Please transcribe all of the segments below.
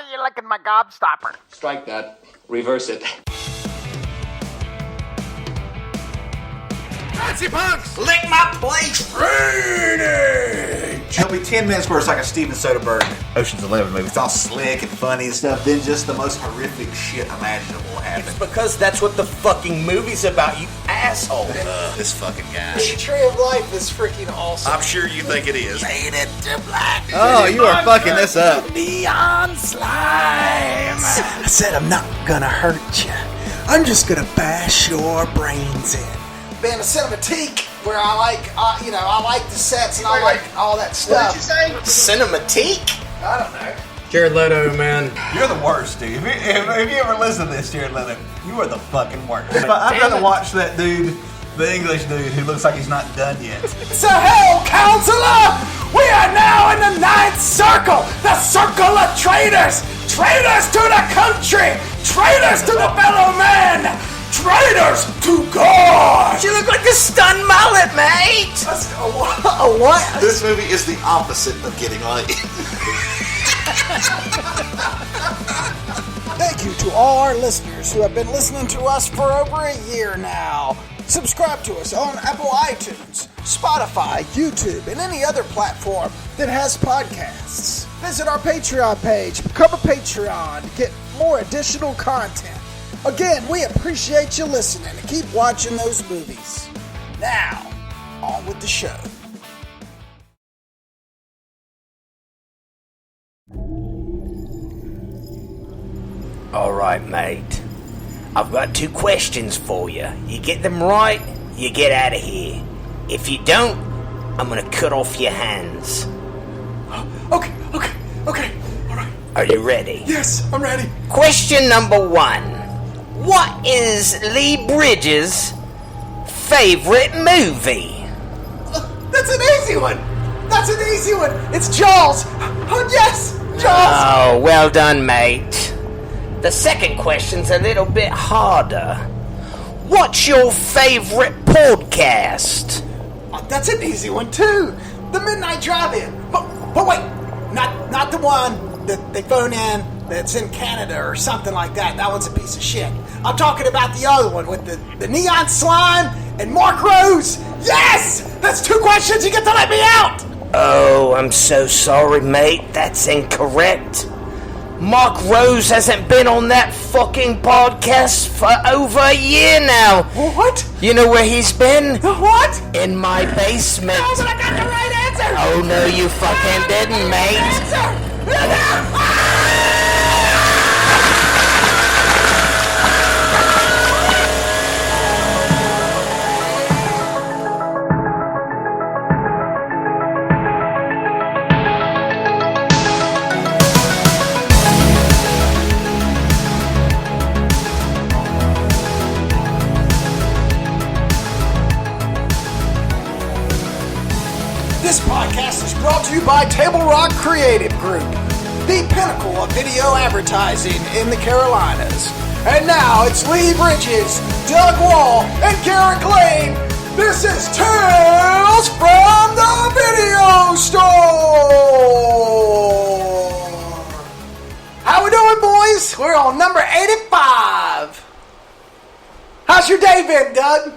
are you licking my gobstopper? Strike that. Reverse it. Fancy punks! Lick my plate! Drainage! It'll be 10 minutes where it's like a Steven Soderbergh Ocean's 11 movie. It's all slick and funny and stuff. Then just the most horrific shit imaginable happens. It's because that's what the fucking movie's about, you asshole. This fucking guy. The Tree of Life is freaking awesome. I'm sure you think it is. Faded to black. Oh, you are fucking this up. Neon slime. I said I'm not gonna hurt you. I'm just gonna bash your brains in. Band of Cinematique, where I like, I like the sets and I like all that stuff. What did you say? Cinematique? I don't know. Jared Leto, man. You're the worst, dude. If you ever listen to this, Jared Leto, you are the fucking worst. I'd rather watch that dude, the English dude, who looks like he's not done yet. So, hell, counselor! We are now in the ninth circle! The circle of traitors! Traitors to the country! Traitors to the fellow man! Traitors to God! You look like a stunned mullet, mate! A what? This movie is the opposite of getting laid. Thank you to all our listeners who have been listening to us for over a year now. Subscribe to us on Apple iTunes, Spotify, YouTube, and any other platform that has podcasts. Visit our Patreon page, become a Patreon to get more additional content. Again, we appreciate you listening and keep watching those movies. Now, on with the show. All right, mate. I've got 2 questions for you. You get them right, you get out of here. If you don't, I'm gonna cut off your hands. Okay, all right. Are you ready? Yes, I'm ready. Question number 1. What is Lee Bridges' favorite movie? That's an easy one. It's Jaws. Oh, yes, Jaws. Oh, well done, mate. The second question's a little bit harder. What's your favorite podcast? Oh, that's an easy one, too. The Midnight Drive-In. But wait, not the one that they phone in that's in Canada or something like that. That one's a piece of shit. I'm talking about the other one with the neon slime and Mark Rose. Yes! That's 2 questions. You get to let me out. Oh, I'm so sorry, mate. That's incorrect. Mark Rose hasn't been on that fucking podcast for over a year now. What? You know where he's been? What? In my basement. No, but I got the right answer. Oh, no, you fucking didn't, mate. This podcast is brought to you by Table Rock Creative Group, the pinnacle of video advertising in the Carolinas. And now it's Lee Bridges, Doug Wall, and Garrick Lane. This is Tales from the Video Store. How we doing, boys? We're on number 85. How's your day been, Doug?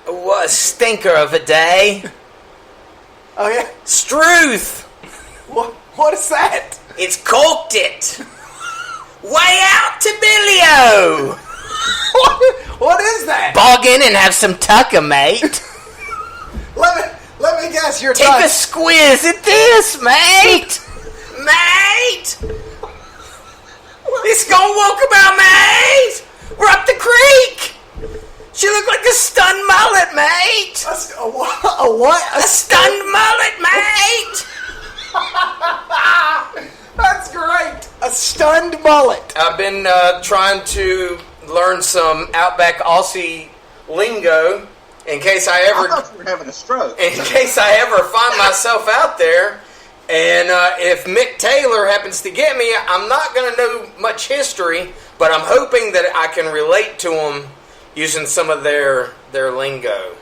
What a stinker of a day. Oh, yeah? Struth. What is that? It's corked it. Way out to Billio. What is that? Bog in and have some tucker, mate. Let me guess. You're Take a squiz at this, mate. Mate. It's gonna walk about, mate. We're up the creek. She looked like a stunned mullet, mate. A what? A stunned mullet, mate. That's great. A stunned mullet. I've been trying to learn some Outback Aussie lingo in case I thought you were having a stroke. in case I ever find myself out there. And if Mick Taylor happens to get me, I'm not going to know much history, but I'm hoping that I can relate to him using some of their lingo.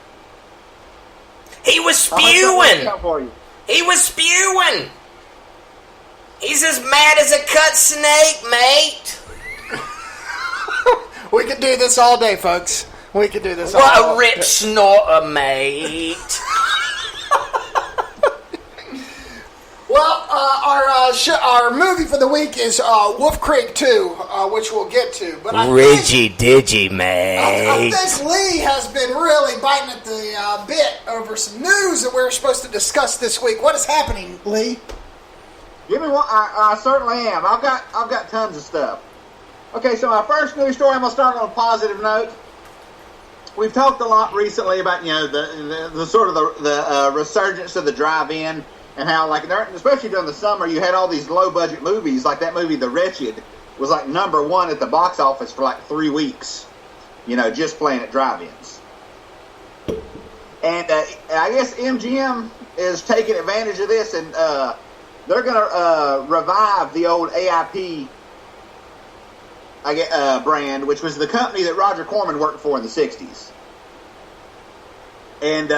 He was spewing. He was spewing. He's as mad as a cut snake, mate. We could do this all day, folks. We could do this all day. What a rip snorter, mate. Well, our movie for the week is Wolf Creek 2, which we'll get to. But Ridgy Digi, mate. I think Lee has been really biting at the bit over some news that we're supposed to discuss this week. What is happening, Lee? Give me one. I certainly am. I've got tons of stuff. Okay, so my first news story, I'm gonna start on a positive note. We've talked a lot recently about the sort of the resurgence of the drive-in and how especially during the summer you had all these low-budget movies like that movie The Wretched was like #1 at the box office for like 3 weeks, just playing at drive-ins. And I guess MGM is taking advantage of this and they're going to revive the old AIP brand, which was the company that Roger Corman worked for in the 60s. And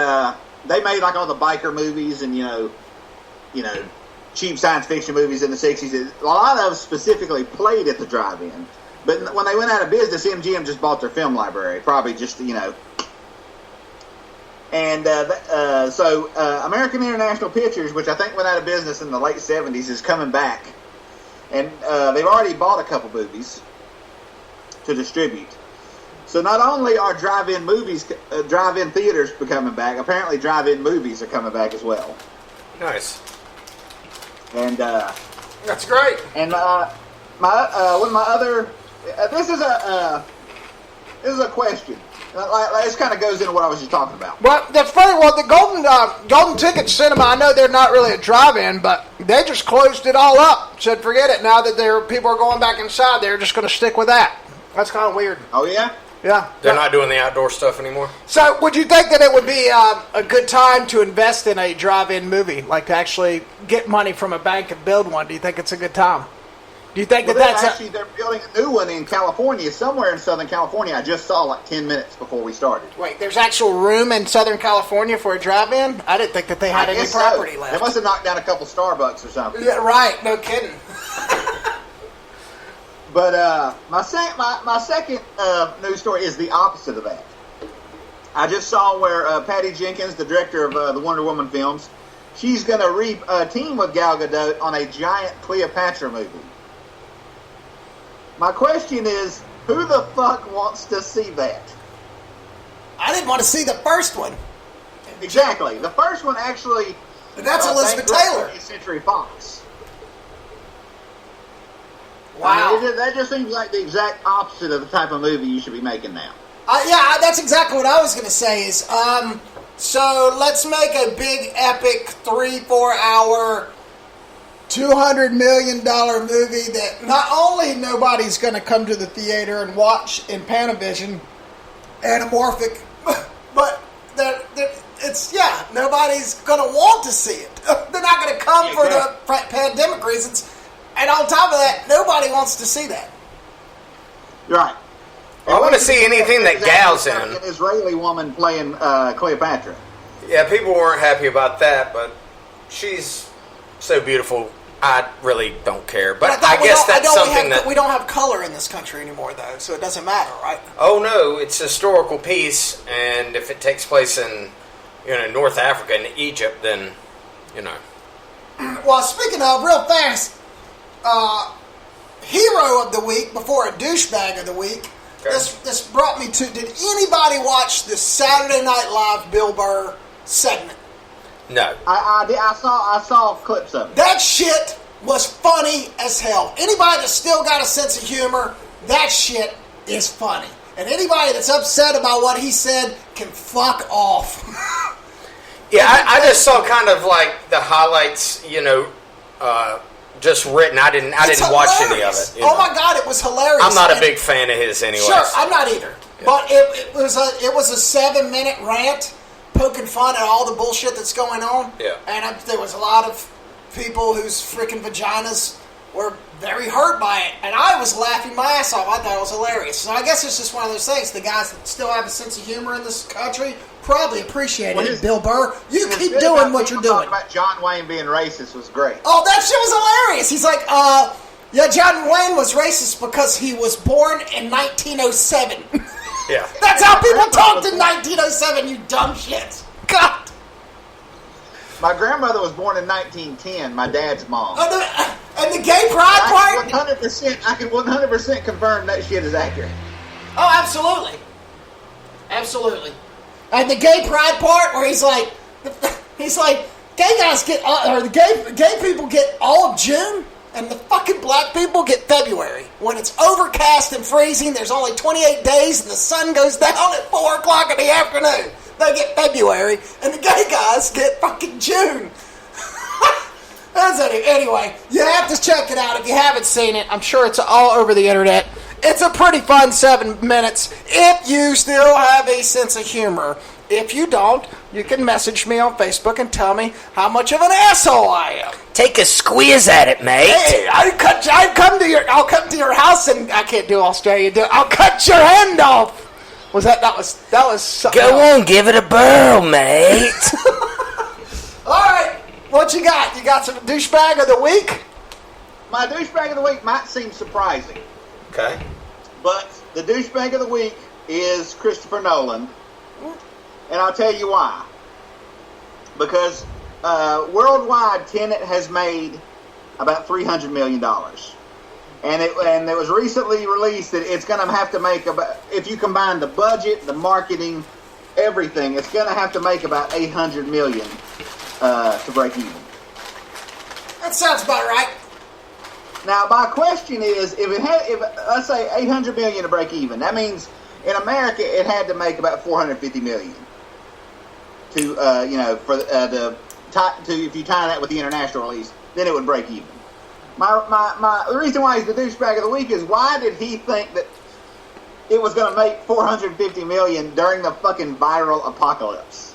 they made like all the biker movies and, cheap science fiction movies in the 60s. A lot of them specifically played at the drive-in. But when they went out of business, MGM just bought their film library. Probably just, And so American International Pictures, which I think went out of business in the late 70s, is coming back. And they've already bought a couple movies to distribute. So not only are drive-in theaters coming back, apparently drive-in movies are coming back as well. Nice. And that's great. And one of my other this is a question. This kind of goes into what I was just talking about. Well, that's funny. Well, the Golden Ticket Cinema, I know they're not really a drive-in, but they just closed it all up. Said, forget it. Now that people are going back inside, they're just going to stick with that. That's kind of weird. Oh, yeah? Yeah. They're not doing the outdoor stuff anymore? So, would you think that it would be a good time to invest in a drive-in movie? Like to actually get money from a bank and build one? Do you think it's a good time? Do you think they're building a new one in California, somewhere in Southern California. I just saw like 10 minutes before we started. Wait, there's actual room in Southern California for a drive-in? I didn't think that they had any property left. They must have knocked down a couple Starbucks or something. Yeah, right. No kidding. But my second news story is the opposite of that. I just saw where Patty Jenkins, the director of the Wonder Woman films, she's going to team with Gal Gadot on a giant Cleopatra movie. My question is, who the fuck wants to see that? I didn't want to see the first one. Exactly. The first one actually... That's Elizabeth Taylor. 20th Century Fox. Wow. I mean, that just seems like the exact opposite of the type of movie you should be making now. Yeah, that's exactly what I was going to say is, so let's make a big, epic, 3-4 hour... $200 million movie that not only nobody's going to come to the theater and watch in Panavision, anamorphic, but nobody's going to want to see it. They're not going to come for the pandemic reasons. And on top of that, nobody wants to see that. Right. I want to see anything that Gal's in. An Israeli woman playing Cleopatra. Yeah, people weren't happy about that, but she's so beautiful. I really don't care, but I guess that's something that... We don't have color in this country anymore, though, so it doesn't matter, right? Oh, no, it's a historical piece, and if it takes place in, North Africa and Egypt, then, Well, speaking of, real fast, hero of the week before a douchebag of the week, okay. This brought me to... Did anybody watch the Saturday Night Live Bill Burr segment? No. I saw clips of it. That shit was funny as hell. Anybody that's still got a sense of humor, that shit is funny. And anybody that's upset about what he said can fuck off. Yeah, I just saw kind of like the highlights, just written. I didn't watch any of it. Oh my God, it was hilarious. I'm not a big fan of his anyway. Sure, I'm not either. Yeah. But it was a 7-minute rant poking fun at all the bullshit that's going on. Yeah. And there was a lot of people whose freaking vaginas were very hurt by it, and I was laughing my ass off. I thought it was hilarious. So I guess it's just one of those things. The guys that still have a sense of humor in this country probably appreciate it. Bill Burr, you keep doing what you're doing. About John Wayne being racist was great. Oh, that shit was hilarious. He's like, yeah, John Wayne was racist because he was born in 1907. Yeah. That's how people talked in 1907, you dumb shit. God. My grandmother was born in 1910, my dad's mom. And the gay pride part? I can 100% confirm that shit is accurate. Oh, absolutely. Absolutely. And the gay pride part where he's like, gay guys get, or the gay people get all of June, and the fucking black people get February. When it's overcast and freezing, there's only 28 days, and the sun goes down at 4 o'clock in the afternoon. They get February, and the gay guys get fucking June. Anyway, you have to check it out if you haven't seen it. I'm sure it's all over the internet. It's a pretty fun 7 minutes if you still have a sense of humor. If you don't, you can message me on Facebook and tell me how much of an asshole I am. Take a squeeze at it, mate. Hey, I'll come to your house and I can't do Australian. I'll cut your hand off. That was something Go else. on, give it a burl, mate. All right, what you got? You got some douchebag of the week? My douchebag of the week might seem surprising. Okay. But the douchebag of the week is Christopher Nolan. And I'll tell you why. Because worldwide, Tenet has made about $300 million. And it was recently released that it's going to have to make about, if you combine the budget, the marketing, everything, it's going to have to make about $800 million to break even. That sounds about right. Now, my question is, if let's say $800 million to break even, that means in America it had to make about $450 million to if you tie that with the international release, then it would break even. The reason why he's the douchebag of the week is, why did he think that it was going to make $450 million during the fucking viral apocalypse?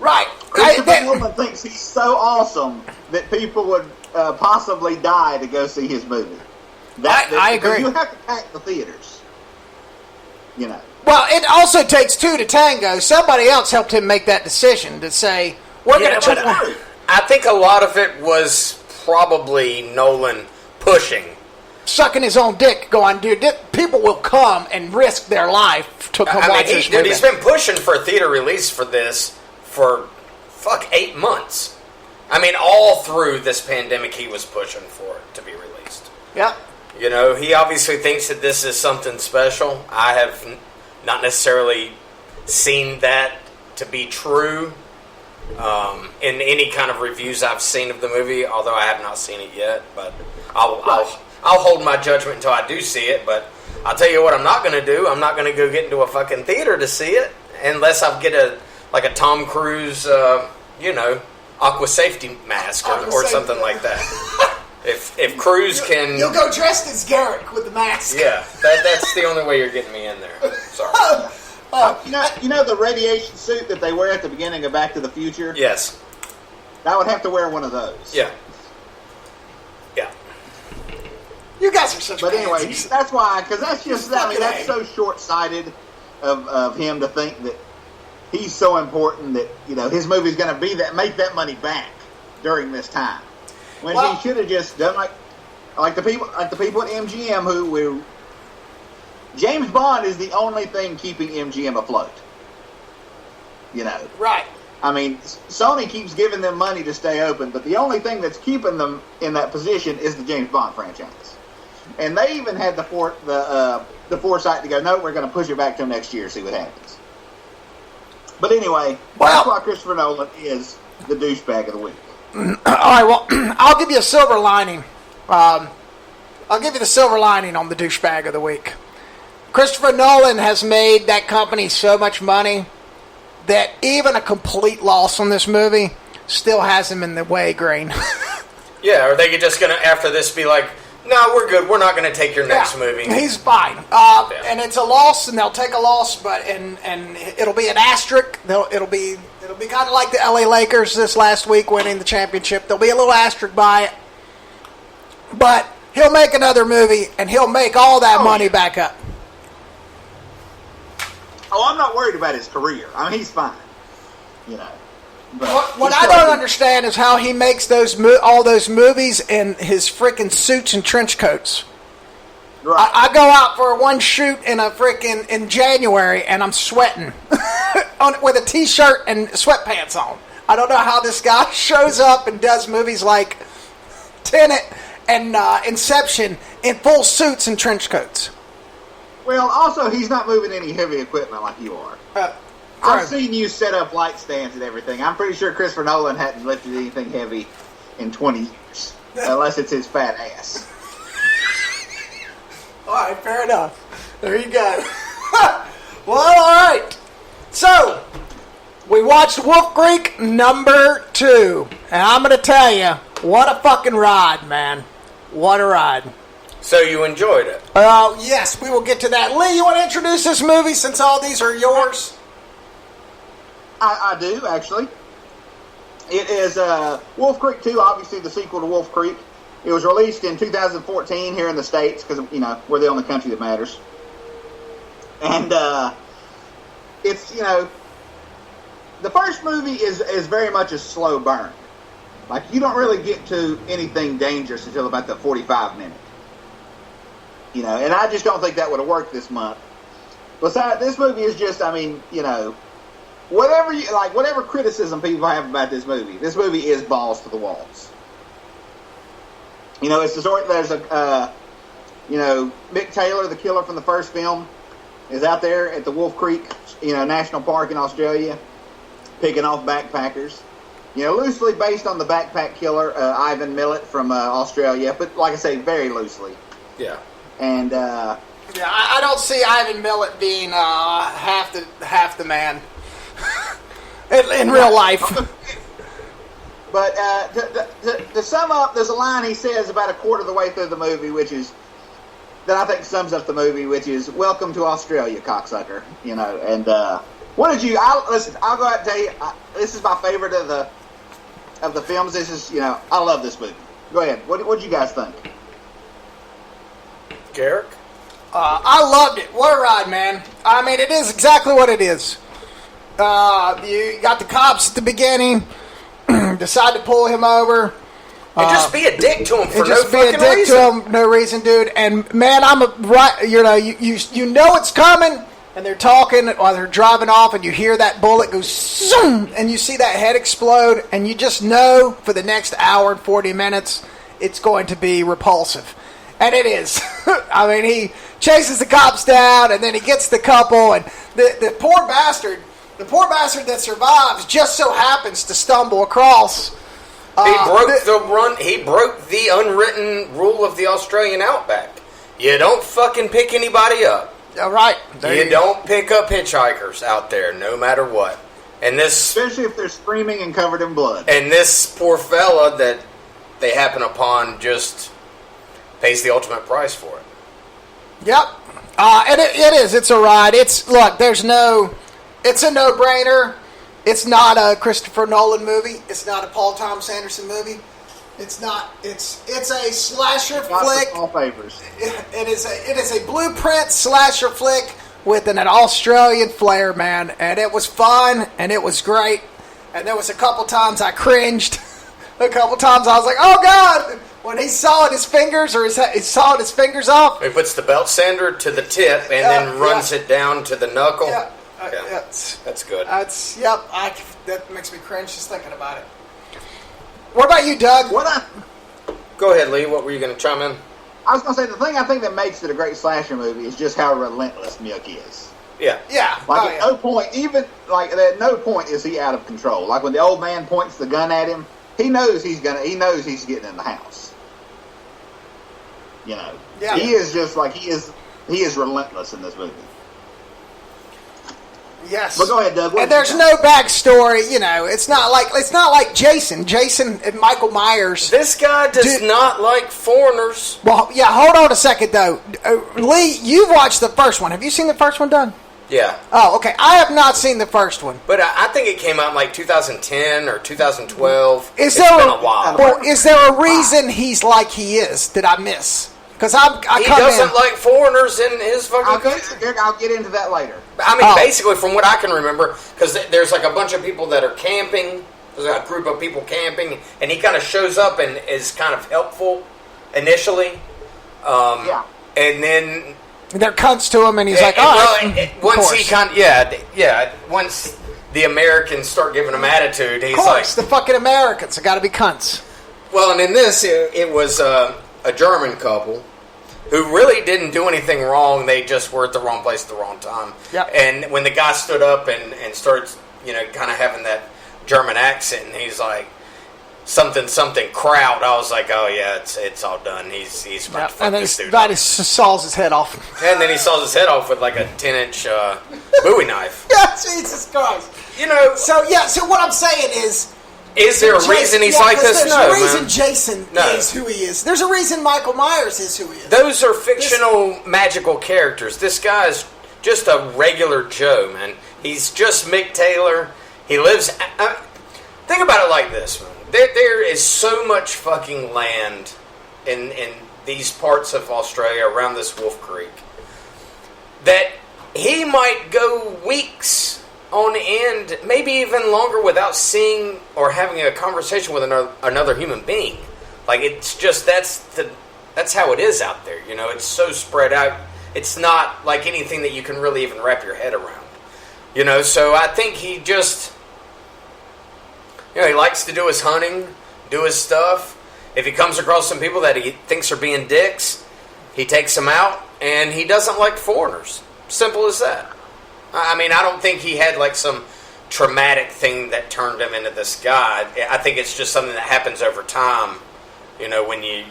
Right. Christopher Nolan thinks he's so awesome that people would possibly die to go see his movie. I agree. You have to pack the theaters. You know. Well, it also takes two to tango. Somebody else helped him make that decision to say, we're going to try. I think a lot of it was probably Nolan pushing. Sucking his own dick, going, dude, people will come and risk their life to come watch this movie. He's been pushing for a theater release for this for 8 months. I mean, all through this pandemic, he was pushing for it to be released. Yep. You know, he obviously thinks that this is something special. I have not necessarily seen that to be true in any kind of reviews I've seen of the movie, although I have not seen it yet. But I'll hold my judgment until I do see it. But I'll tell you what I'm not going to do. I'm not going to go get into a fucking theater to see it unless I get a Tom Cruise, aqua safety mask or something like that. If Cruise can... You'll go dressed as Garrick with the mask. Yeah, that's the only way you're getting me in there. Sorry. You know the radiation suit that they wear at the beginning of Back to the Future? Yes. I would have to wear one of those. Yeah. Yeah. You guys are such But anyway, pansies. that's why, because that's just, that's so short-sighted of him to think that he's so important that, his movie's going to make that money back during this time. When he should have just done like the people at MGM who James Bond is the only thing keeping MGM afloat. Right. I mean, Sony keeps giving them money to stay open, but the only thing that's keeping them in that position is the James Bond franchise. And they even had the foresight to go, no, we're going to push it back till next year, see what happens. But anyway, that's why Christopher Nolan is the douchebag of the week. All right, well, I'll give you a silver lining. I'll give you the silver lining on the douchebag of the week. Christopher Nolan has made that company so much money that even a complete loss on this movie still has him in the way green. Yeah, are they just going to, after this, be like, no, we're good. We're not going to take your next movie. He's fine. And it's a loss, and they'll take a loss, but and it'll be an asterisk. It'll be kind of like the LA Lakers this last week winning the championship. There'll be a little asterisk by it. but he'll make another movie and he'll make all that money back up. Oh, I'm not worried about his career. I mean, he's fine. You know. But What I don't understand is how he makes all those movies in his freaking suits and trench coats. Right. I go out for one shoot in January and I'm sweating with a t-shirt and sweatpants on. I don't know how this guy shows up and does movies like Tenet and Inception in full suits and trench coats. Well, also, he's not moving any heavy equipment like you are. I've seen you set up light stands and everything. I'm pretty sure Christopher Nolan hadn't lifted anything heavy in 20 years, unless it's his fat ass. All right, fair enough. There you go. Well, all right. So, we watched Wolf Creek number 2. And I'm going to tell you, what a fucking ride, man. What a ride. So you enjoyed it? Yes, we will get to that. Lee, you want to introduce this movie since all these are yours? I do, actually. It is Wolf Creek 2, obviously the sequel to Wolf Creek. It was released in 2014 here in the States because, you know, we're the only country that matters. And it's, you know, the first movie is very much a slow burn. Like, you don't really get to anything dangerous until about the 45 minute. You know, and I just don't think that would have worked this month. Besides, this movie is just, I mean, you know, whatever criticism people have about this movie is balls to the walls. You know, it's the sort, there's you know, Mick Taylor, the killer from the first film, is out there at the Wolf Creek, you know, National Park in Australia, picking off backpackers. You know, loosely based on the backpack killer, Ivan Millet from Australia, but like I say, very loosely. Yeah. And I don't see Ivan Millet being half the man in real life. But to sum up, there's a line he says about a quarter of the way through the movie, that I think sums up the movie, which is "Welcome to Australia, cocksucker." You know, and what did you? Listen, I'll go out and tell you, this is my favorite of the films. This is, you know, I love this movie. Go ahead. What did you guys think? Garrick? I loved it. What a ride, man. I mean, it is exactly what it is. You got the cops at the beginning, decide to pull him over. And just be a dick to him for no fucking reason. Just be a dick to him, no reason, dude. And, man, you know, you know it's coming, and they're talking while they're driving off, and you hear that bullet go zoom, and you see that head explode, and you just know for the next hour and 40 minutes it's going to be repulsive. And it is. I mean, he chases the cops down, and then he gets the couple, and the poor bastard that survives just so happens to stumble across. He broke the unwritten rule of the Australian outback. You don't fucking pick anybody up. All right. You don't pick up hitchhikers out there, no matter what. And especially if they're screaming and covered in blood. And this poor fella that they happen upon just pays the ultimate price for it. Yep. And it is. It's a ride. It's a no-brainer. It's not a Christopher Nolan movie. It's not a Paul Thomas Anderson movie. It's not. It's a slasher flick. All favors. It is a blueprint slasher flick with an Australian flair, man. And it was fun and it was great. And there was a couple times I cringed. A couple times I was like, "Oh God!" When he sawed his fingers off. He puts the belt sander to the tip and then runs it down to the knuckle. Yeah. That's good. That makes me cringe just thinking about it. What about you, Doug? Go ahead, Lee. What were you going to chime in? I was going to say, the thing I think that makes it a great slasher movie is just how relentless Mick is. Yeah. Yeah. Like, at no point is he out of control. Like, when the old man points the gun at him, he knows he's getting in the house. You know? Yeah. He is just like, he is relentless in this movie. Yes. But go ahead, Doug. And there's no backstory, you know. It's not like Jason and Michael Myers. This guy does not like foreigners. Well, yeah, hold on a second, though. Lee, you've watched the first one. Have you seen the first one, Doug? Yeah. Oh, okay. I have not seen the first one. But I think it came out in like 2010 or 2012. It's been a while. Well, is there a reason he's like he is that I miss? Because he doesn't like foreigners in his fucking country. I'll get into that later. I mean, basically, from what I can remember, because there's like a bunch of people that are camping. There's a group of people camping, and he kind of shows up and is kind of helpful initially. Yeah. And then they're cunts to him, and he's like, "Oh, once he once the Americans start giving him attitude, he's of course, like, the fucking Americans, they got to be cunts." Well, and in this, it was a German couple who really didn't do anything wrong. They just were at the wrong place at the wrong time. Yep. And when the guy stood up and started, kind of having that German accent, and he's like, something crowd, I was like, oh yeah, it's all done. He's about to fuck this dude up. He saws his head off. And then he saws his head off with like a 10-inch Bowie knife. Yeah, Jesus Christ. So what I'm saying is there a reason he's like this? There's a reason Jason is who he is. There's a reason Michael Myers is who he is. Those are fictional, magical characters. This guy is just a regular Joe, man. He's just Mick Taylor. He lives... think about it like this, man. There is so much fucking land in these parts of Australia around this Wolf Creek that he might go weeks on end, maybe even longer, without seeing or having a conversation with another human being. Like, it's just that's how it is out there. It's so spread out. It's not like anything that you can really even wrap your head around. So I think he just... he likes to do his hunting, do his stuff. If he comes across some people that he thinks are being dicks, he takes them out, and he doesn't like foreigners. Simple as that. I mean, I don't think he had like some traumatic thing that turned him into this guy. I think it's just something that happens over time, when you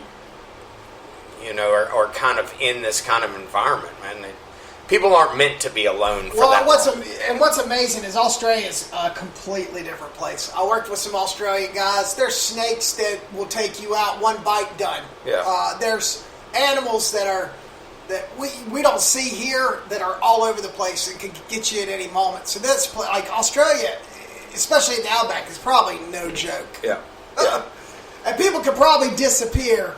are kind of in this kind of environment, man. People aren't meant to be alone for that long. What's amazing is Australia's a completely different place. I worked with some Australian guys. There's snakes that will take you out, one bite, done. Yeah. There's animals that we don't see here that are all over the place and could get you at any moment. So that's like Australia, especially in the outback, is probably no joke. Yeah. Yeah. And people could probably disappear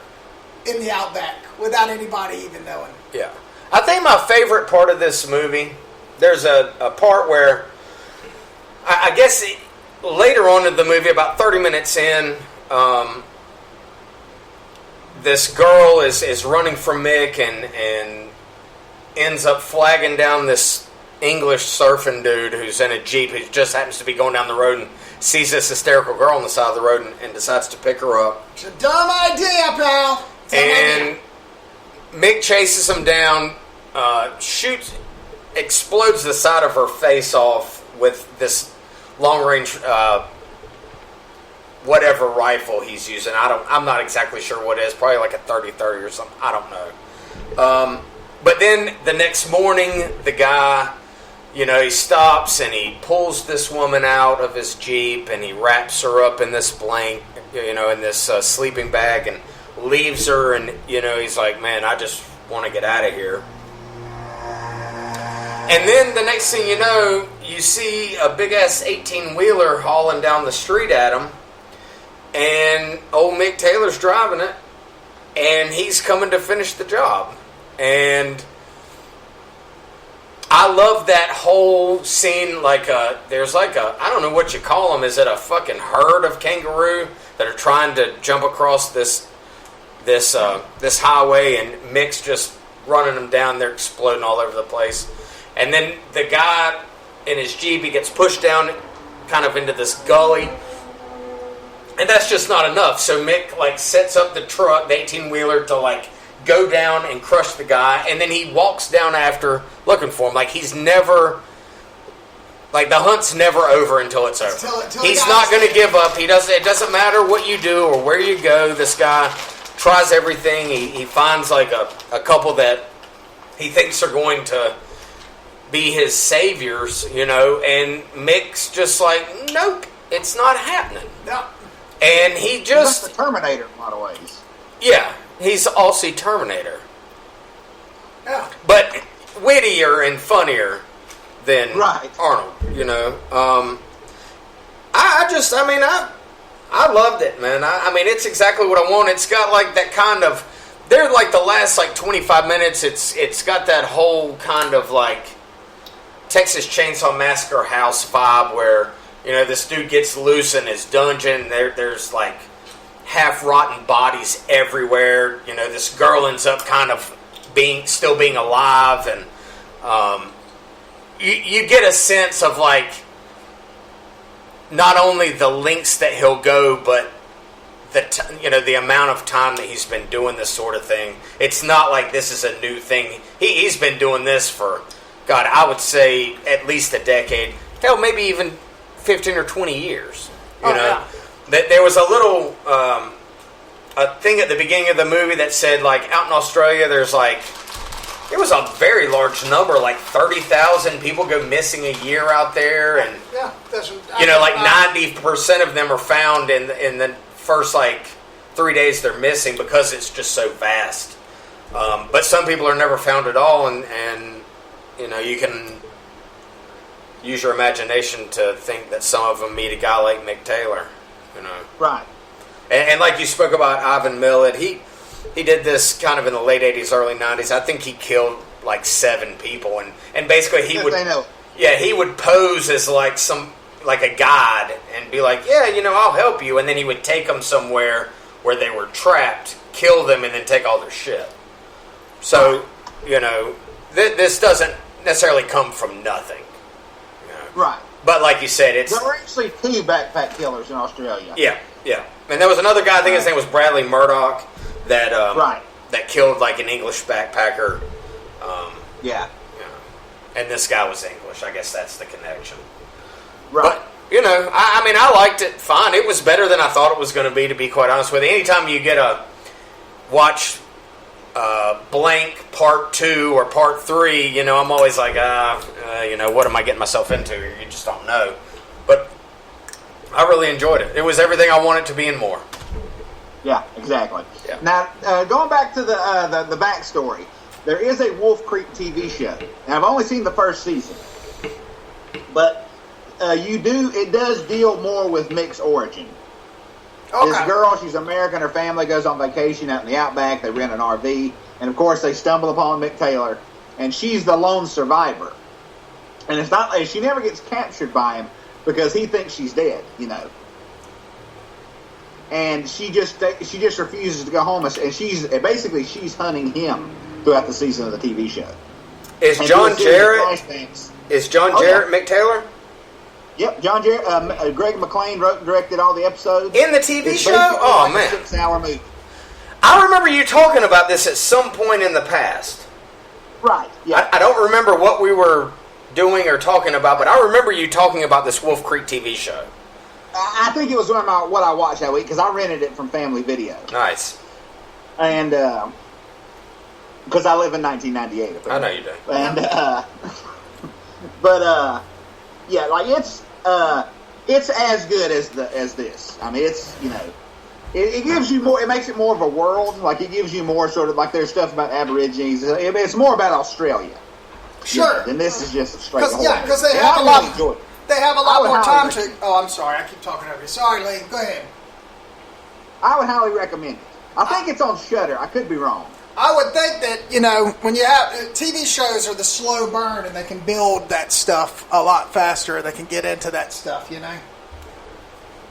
in the outback without anybody even knowing. Yeah. I think my favorite part of this movie, there's a part where, I guess later on in the movie, about 30 minutes in, this girl is running from Mick and ends up flagging down this English surfing dude who's in a Jeep who just happens to be going down the road and sees this hysterical girl on the side of the road and decides to pick her up. It's a dumb idea, pal. And Mick chases him down, explodes the side of her face off with this long-range, whatever rifle he's using. I'm not exactly sure what it is. Probably like a 30-30 or something. I don't know. But then the next morning, the guy, he stops and he pulls this woman out of his Jeep and he wraps her up in this blanket, in this sleeping bag and leaves her. And, he's like, man, I just want to get out of here. And then the next thing you know, you see a big-ass 18-wheeler hauling down the street at him. And old Mick Taylor's driving it. And he's coming to finish the job. And I love that whole scene. There's I don't know what you call them. Is it a fucking herd of kangaroo that are trying to jump across this highway? And Mick's just running them down. They're exploding all over the place. And then the guy in his Jeep, he gets pushed down kind of into this gully. And that's just not enough. So Mick, sets up the truck, the 18-wheeler, to, go down and crush the guy. And then he walks down after looking for him. He's never... the hunt's never over until it's over. He's not going to give up. It doesn't matter what you do or where you go. This guy tries everything. He finds, a couple that he thinks are going to be his saviors, and Mick's just nope, it's not happening. No. And he just... He's the Terminator in a lot of ways. Yeah, he's Aussie Terminator. Yeah. But wittier and funnier than Arnold. You know, I loved it, man. I mean, it's exactly what I want. It's got like that kind of. They're like the last like 25 minutes. It's got that whole kind of like Texas Chainsaw Massacre house vibe where, you know, this dude gets loose in his dungeon. There's like half rotten bodies everywhere. You know, this girl ends up kind of still being alive, and you get a sense of like not only the lengths that he'll go, but the amount of time that he's been doing this sort of thing. It's not like this is a new thing. He's been doing this for, God, I would say at least a decade. Hell, maybe even 15 or 20 years. You know, yeah. There was a little a thing at the beginning of the movie that said, like, out in Australia, there's like, it was a very large number, like 30,000 people go missing a year out there, and like 90% of them are found in the first like 3 days they're missing because it's just so vast. But some people are never found at all, and you know, you can use your imagination to think that some of them meet a guy like Mick Taylor. You know, right? And like you spoke about Ivan Millet, he did this kind of in the late 80s, early 90s. I think he killed like 7 people, and basically he would pose as like a guide and be like, yeah, you know, I'll help you, and then he would take them somewhere where they were trapped, kill them, and then take all their shit. So, you know, this doesn't necessarily come from nothing. You know? Right. But like you said, there were actually 2 backpack killers in Australia. Yeah. And there was another guy, I think his name was Bradley Murdoch, that killed like an English backpacker. Yeah. And this guy was English. I guess that's the connection. Right. But, you know, I mean, I liked it fine. It was better than I thought it was going to be quite honest with you. Anytime you get a watch blank part 2 or part 3, you know, I'm always like, you know, what am I getting myself into? You just don't know. But I really enjoyed it. It was everything I wanted to be and more. Yeah, exactly. Yeah. Now, going back to the backstory, there is a Wolf Creek TV show. Now, I've only seen the first season, but it does deal more with Mick's origin. Okay. This girl, she's American. Her family goes on vacation out in the outback. They rent an RV, and of course, they stumble upon Mick Taylor, and she's the lone survivor. And it's not like she never gets captured by him because he thinks she's dead, you know. And she just refuses to go home, and she's hunting him throughout the season of the TV show. Is John Jarrett Mick Taylor? Yep, John Jarrett. Greg McLean wrote and directed all the episodes. In the TV show? Oh, man. A 6-hour movie. I remember you talking about this at some point in the past. Right, yeah. I don't remember what we were doing or talking about, but I remember you talking about this Wolf Creek TV show. I think it was what I watched that week, because I rented it from Family Video. Nice. And, because I live in 1998. I know you do. And, yeah, like it's as good as this. I mean, it's, you know, it gives you more. It makes it more of a world. Like, it gives you more sort of like there's stuff about Aborigines. It's more about Australia. Sure. And this is just a straight. Yeah, because they have a lot. They have a lot more time to. Oh, I'm sorry. I keep talking over you. Sorry, Lee. Go ahead. I would highly recommend it. I think it's on Shudder. I could be wrong. I would think that, you know, when you have TV shows are the slow burn, and they can build that stuff a lot faster. They can get into that stuff, you know.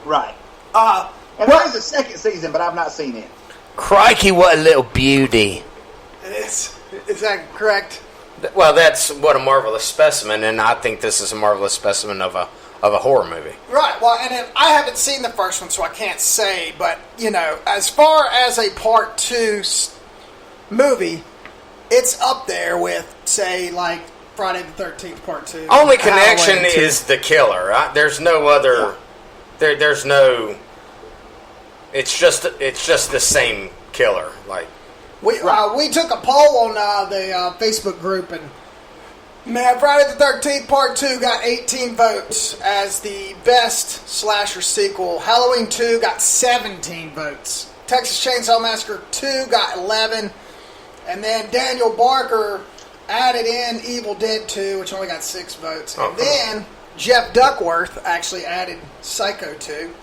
Right. And there's a second season, but I've not seen it. Crikey, what a little beauty! Is that correct? Well, that's what a marvelous specimen, and I think this is a marvelous specimen of a horror movie. Right. Well, and I haven't seen the first one, so I can't say. But, you know, as far as a part 2 movie, it's up there with, say, like Friday the 13th Part 2. Only connection is the killer. There's no other. Yeah. There's no. It's just the same killer. Like we took a poll on the Facebook group, and man, Friday the 13th Part 2 got 18 votes as the best slasher sequel. Halloween 2 got 17 votes. Texas Chainsaw Massacre 2 got 11. And then Daniel Barker added in Evil Dead 2, which only got 6 votes. Oh, And then Jeff Duckworth actually added Psycho 2.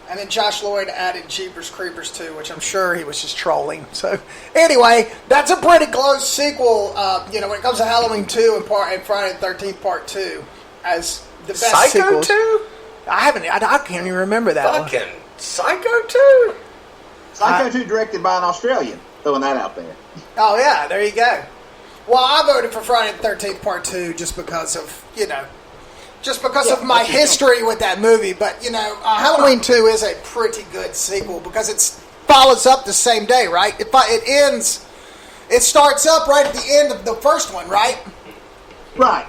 And then Josh Lloyd added Jeepers Creepers 2, which I'm sure he was just trolling. So, anyway, that's a pretty close sequel, when it comes to Halloween 2 and Friday the 13th Part 2 as the best Psycho sequels. 2? I can't even remember that one. Fucking Psycho 2? Psycho 2 directed by an Australian. Throwing that out there. Oh, yeah, there you go. Well, I voted for Friday the 13th Part 2 just because of, of my history with that movie. But, Halloween 2 is a pretty good sequel because it follows up the same day, right? It starts up right at the end of the first one, right? Right.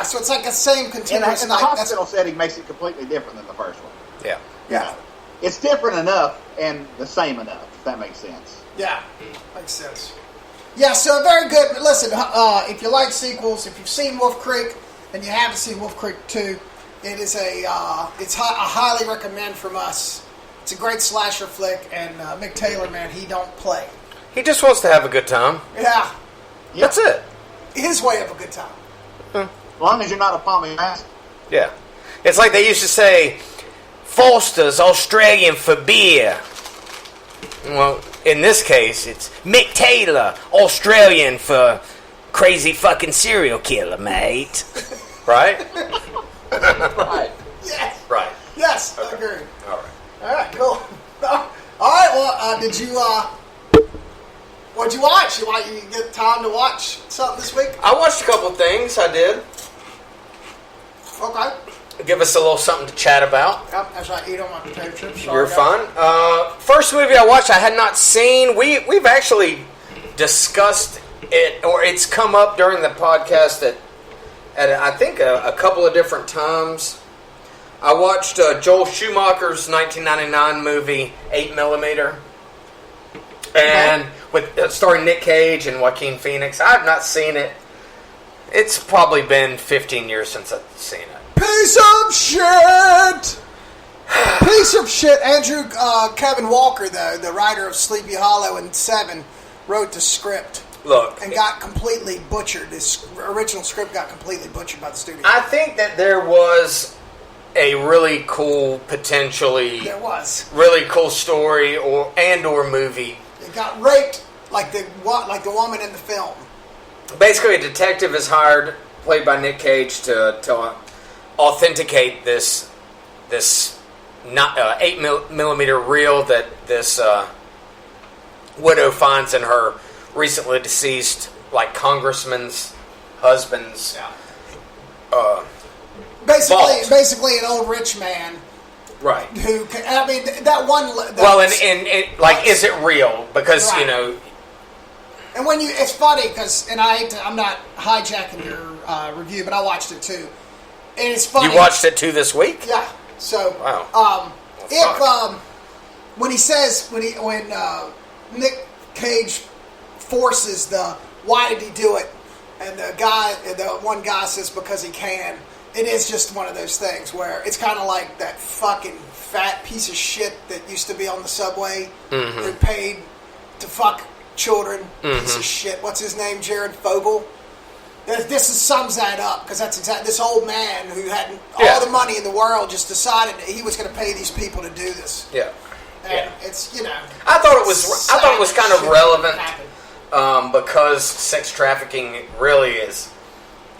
So it's like the same continuous. And the hospital setting makes it completely different than the first one. Yeah. Yeah. It's different enough and the same enough, if that makes sense. Yeah, makes sense. Yeah, so very good. But listen, if you like sequels, if you've seen Wolf Creek and you haven't seen Wolf Creek 2, it is a highly recommend from us. It's a great slasher flick, and Mick Taylor, man, he don't play. He just wants to have a good time. Yeah. That's it. His way of a good time. As long as you're not a palmy ass. Yeah. It's like they used to say, Foster's Australian for beer. Well, in this case, it's Mick Taylor, Australian for crazy fucking serial killer, mate. Right? Right. Yes. Right. Yes, Okay. agreed. All right. All right, cool. All right, well, what'd you watch? You get time to watch something this week? I watched a couple things, I did. Okay. Give us a little something to chat about. Yep, as I eat on my potato chips. Sorry, You're guys. fine. First movie I watched I had not seen. We've actually discussed it, or it's come up during the podcast at I think a couple of different times. I watched Joel Schumacher's 1999 movie 8mm, and with starring Nick Cage and Joaquin Phoenix. I have not seen it. It's probably been 15 years since I've seen it. Piece of shit! Piece of shit. Kevin Walker, though, the writer of Sleepy Hollow and Seven, wrote the script. Look, And got completely butchered. His original script got completely butchered by the studio. I think that there was a really cool, potentially There was. really cool story or movie. It got raped like the woman in the film. Basically, a detective is hired, played by Nick Cage, to authenticate this 8mm reel that this widow finds in her recently deceased, like, husband's. Basically, an old rich man. Right. Who? I mean, that one. Well, and like, is it real? Because Right. And when it's funny because, and I'm not hijacking your review, but I watched it too, and it's funny. You watched it too this week? Yeah. So, Wow. When Nick Cage forces why did he do it, and the one guy says because he can. It is just one of those things where it's kind of like that fucking fat piece of shit that used to be on the subway who paid to fuck children. Piece of shit. What's his name? Jared Fogle. This sums that up because that's exactly this old man who had all the money in the world just decided that he was going to pay these people to do this. Yeah. And it's I thought it was kind of shit relevant happened. because sex trafficking really is.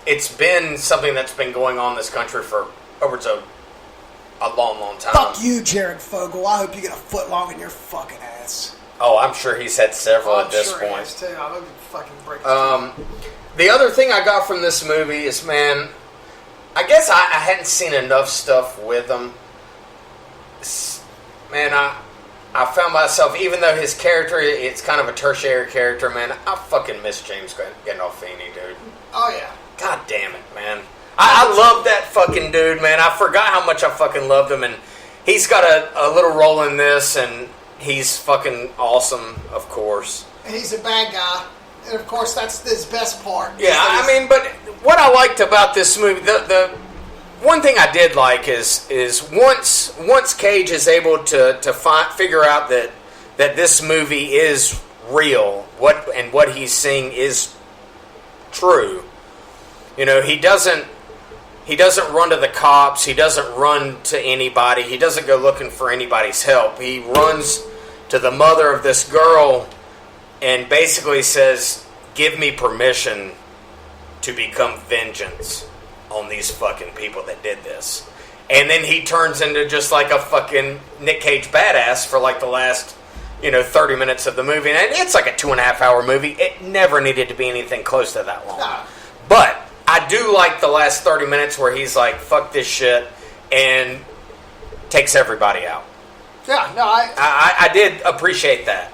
It's been something that's been going on in this country for upwards of a long, long time. Fuck you, Jared Fogle. I hope you get a foot long in your fucking ass. Oh, I'm sure he's had several at this I'm sure he point. has too. I hope you fucking break his teeth. The other thing I got from this movie is, man, I guess I hadn't seen enough stuff with him. Man, I found myself, even though his character, it's kind of a tertiary character, man, I fucking miss James Gandolfini, dude. Oh, yeah. God damn it, man. I love that fucking dude, man. I forgot how much I fucking loved him, and he's got a little role in this, and he's fucking awesome, of course. And he's a bad guy. And, of course, that's his best part. Yeah, I mean, but what I liked about this movie, the one thing I did like is once Cage is able to figure out that this movie is real, what he's seeing is true. You know, he doesn't run to the cops. He doesn't run to anybody. He doesn't go looking for anybody's help. He runs to the mother of this girl and basically says, give me permission to become vengeance on these fucking people that did this. And then he turns into just like a fucking Nick Cage badass for like the last, 30 minutes of the movie. And it's like a 2.5 hour movie. It never needed to be anything close to that long. But I do like the last 30 minutes where he's like, fuck this shit, and takes everybody out. Yeah, no, I did appreciate that.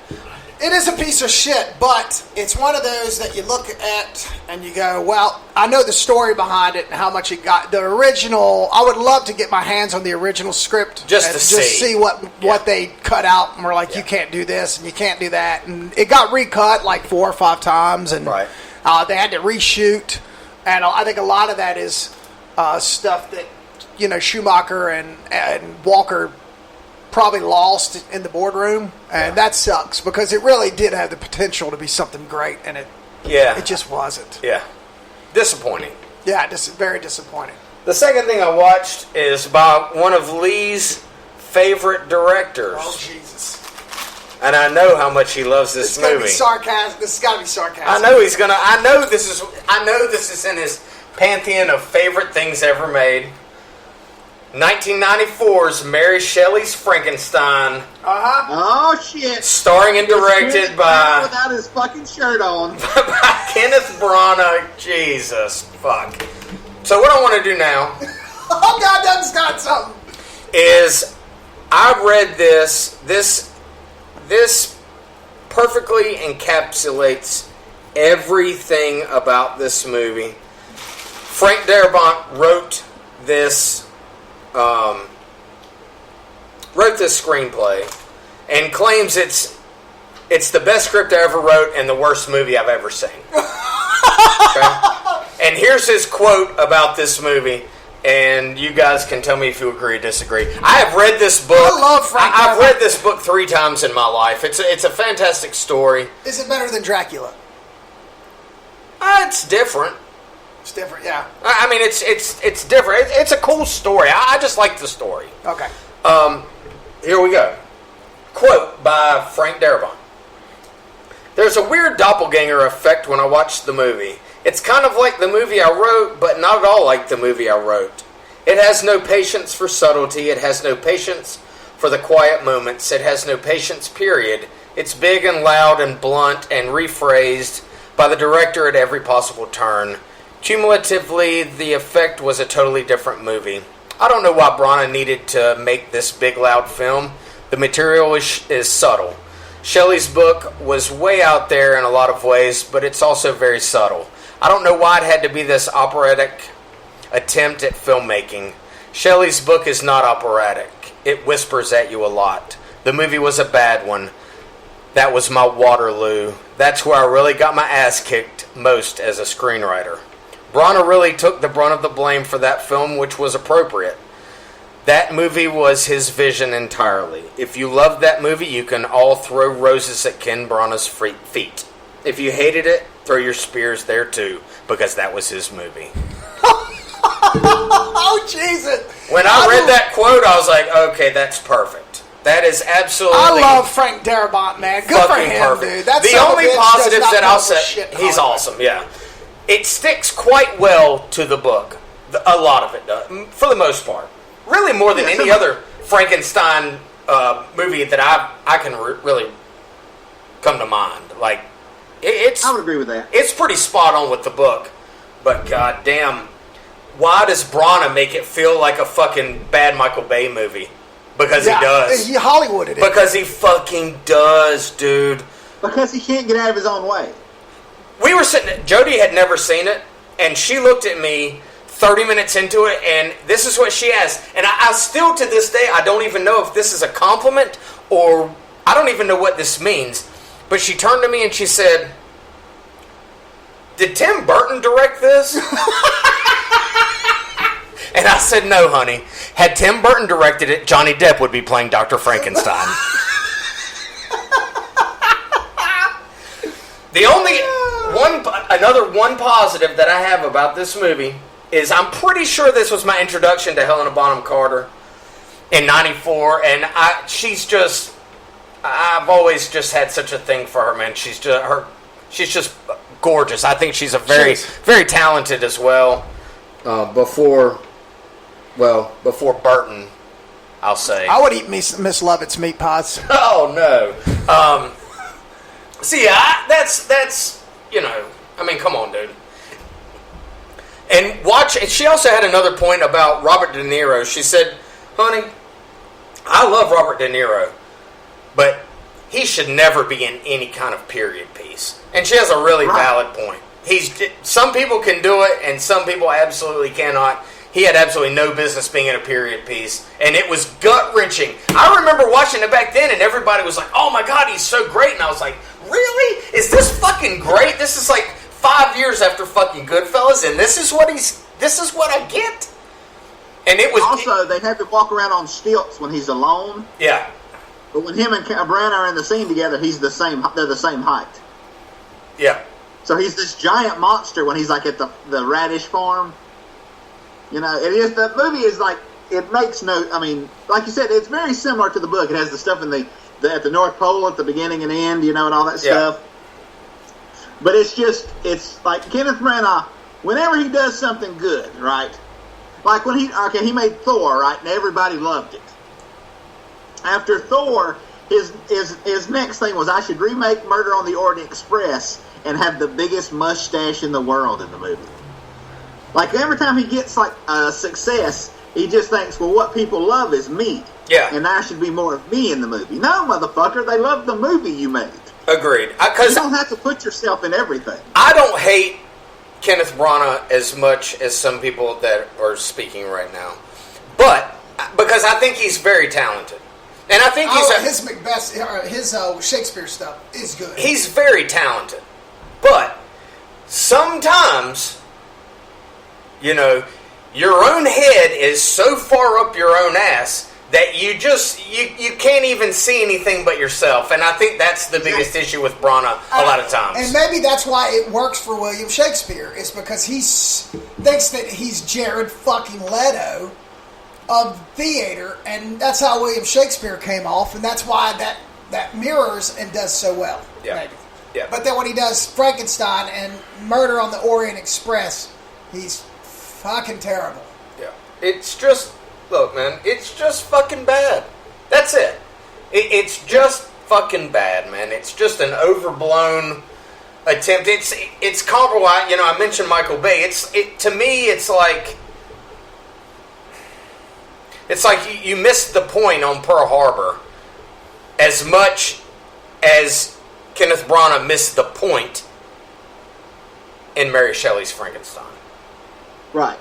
It is a piece of shit, but it's one of those that you look at and you go, well, I know the story behind it and how much it got. The original, I would love to get my hands on the original script. Just to see what they cut out and were like, you can't do this and you can't do that. And it got recut like 4 or 5 times, and right. They had to reshoot. And I think a lot of that is stuff that, Schumacher and Walker probably lost in the boardroom, and that sucks because it really did have the potential to be something great, and it just wasn't. Yeah. Disappointing. Yeah, very disappointing. The second thing I watched is by one of Lee's favorite directors. Oh, Jesus. And I know how much he loves this movie. This has got to be sarcasm. I know this is in his pantheon of favorite things ever made. 1994's Mary Shelley's Frankenstein. Oh shit! Starring and directed by without his fucking shirt on. by Kenneth Branagh. Jesus fuck. So what I want to do now oh God, that's got something. Is I read this perfectly encapsulates everything about this movie. Frank Darabont wrote this screenplay and claims it's the best script I ever wrote and the worst movie I've ever seen. Okay? And here's his quote about this movie, and you guys can tell me if you agree or disagree. I have read this book. I love Frank Darabont. I've read this book 3 times in my life. It's a fantastic story. Is it better than Dracula? It's different. It's different, yeah. I mean, it's different. It's a cool story. I just like the story. Okay. Here we go. Quote by Frank Darabont. There's a weird doppelganger effect when I watch the movie. It's kind of like the movie I wrote, but not at all like the movie I wrote. It has no patience for subtlety. It has no patience for the quiet moments. It has no patience, period. It's big and loud and blunt and rephrased by the director at every possible turn. Cumulatively, the effect was a totally different movie. I don't know why Branagh needed to make this big, loud film. The material is subtle. Shelley's book was way out there in a lot of ways, but it's also very subtle. I don't know why it had to be this operatic attempt at filmmaking. Shelley's book is not operatic. It whispers at you a lot. The movie was a bad one. That was my Waterloo. That's where I really got my ass kicked most as a screenwriter. Branagh really took the brunt of the blame for that film, which was appropriate. That movie was his vision entirely. If you loved that movie, you can all throw roses at Ken Branagh's feet. If you hated it, throw your spears there too, because that was his movie. Oh, Jesus. When I read that quote, I was like, okay, that's perfect. That is absolutely... I love Frank Darabont, man. Good for him, perfect. dude. That's the only positives that I'll say... He's awesome, yeah. It sticks quite well to the book. A lot of it does, for the most part. Really more than any other Frankenstein movie that I can really come to mind. Like, I would agree with that. It's pretty spot on with the book. But goddamn, why does Branagh make it feel like a fucking bad Michael Bay movie? Because he does. He Hollywooded it. Because he fucking does, dude. Because he can't get out of his own way. We were sitting... Jody had never seen it, and she looked at me 30 minutes into it, and this is what she asked. And I still, to this day, I don't even know if this is a compliment or... I don't even know what this means. But she turned to me and she said, "Did Tim Burton direct this?" And I said, "No, honey. Had Tim Burton directed it, Johnny Depp would be playing Dr. Frankenstein." The only... Another one positive that I have about this movie is I'm pretty sure this was my introduction to Helena Bonham Carter in '94, and I've always just had such a thing for her, man. She's just gorgeous. I think she's very talented as well. Before Burton, I'll say. I would eat Miss Lovett's meat pies. Oh no. See, that's I mean, come on, dude. And she also had another point about Robert De Niro. She said, honey, I love Robert De Niro, but he should never be in any kind of period piece. And she has a really valid point. Some people can do it, and some people absolutely cannot. He had absolutely no business being in a period piece, and it was gut-wrenching. I remember watching it back then, and everybody was like, oh my God, he's so great. And I was like, really? Is this fucking great? This is like 5 years after fucking Goodfellas, and this is what I get? And it was... Also, they have to walk around on stilts when he's alone. Yeah. But when him and Branagh are in the scene together, they're the same height. Yeah. So he's this giant monster when he's like at the radish farm. You know, the movie is like, it makes no, I mean, like you said, it's very similar to the book. It has the stuff at the North Pole at the beginning and end, and all that stuff. But it's like Kenneth Branagh, whenever he does something good, right? Like when he made Thor, right? And everybody loved it. After Thor, his next thing was, I should remake Murder on the Orient Express and have the biggest mustache in the world in the movie. Like, every time he gets, like, a success, he just thinks, well, what people love is me. Yeah. And there should be more of me in the movie. No, motherfucker, they love the movie you made. Agreed. You don't have to put yourself in everything. I don't hate Kenneth Branagh as much as some people that are speaking right now. But, because I think he's very talented. And I think his Macbeth, his Shakespeare stuff is good. He's very talented. But, sometimes... your own head is so far up your own ass that you can't even see anything but yourself. And I think that's the biggest issue with Branagh a lot of times. And maybe that's why it works for William Shakespeare, is because he thinks that he's Jared fucking Leto of theater, and that's how William Shakespeare came off, and that's why that mirrors and does so well. Yeah. Maybe. Yeah. But then when he does Frankenstein and Murder on the Orient Express, he's fucking terrible. Yeah. It's just, look, man, it's just fucking bad. That's it. It's just fucking bad, man. It's just an overblown attempt. It's comparable. I mentioned Michael Bay. To me, it's like you missed the point on Pearl Harbor as much as Kenneth Branagh missed the point in Mary Shelley's Frankenstein. Right.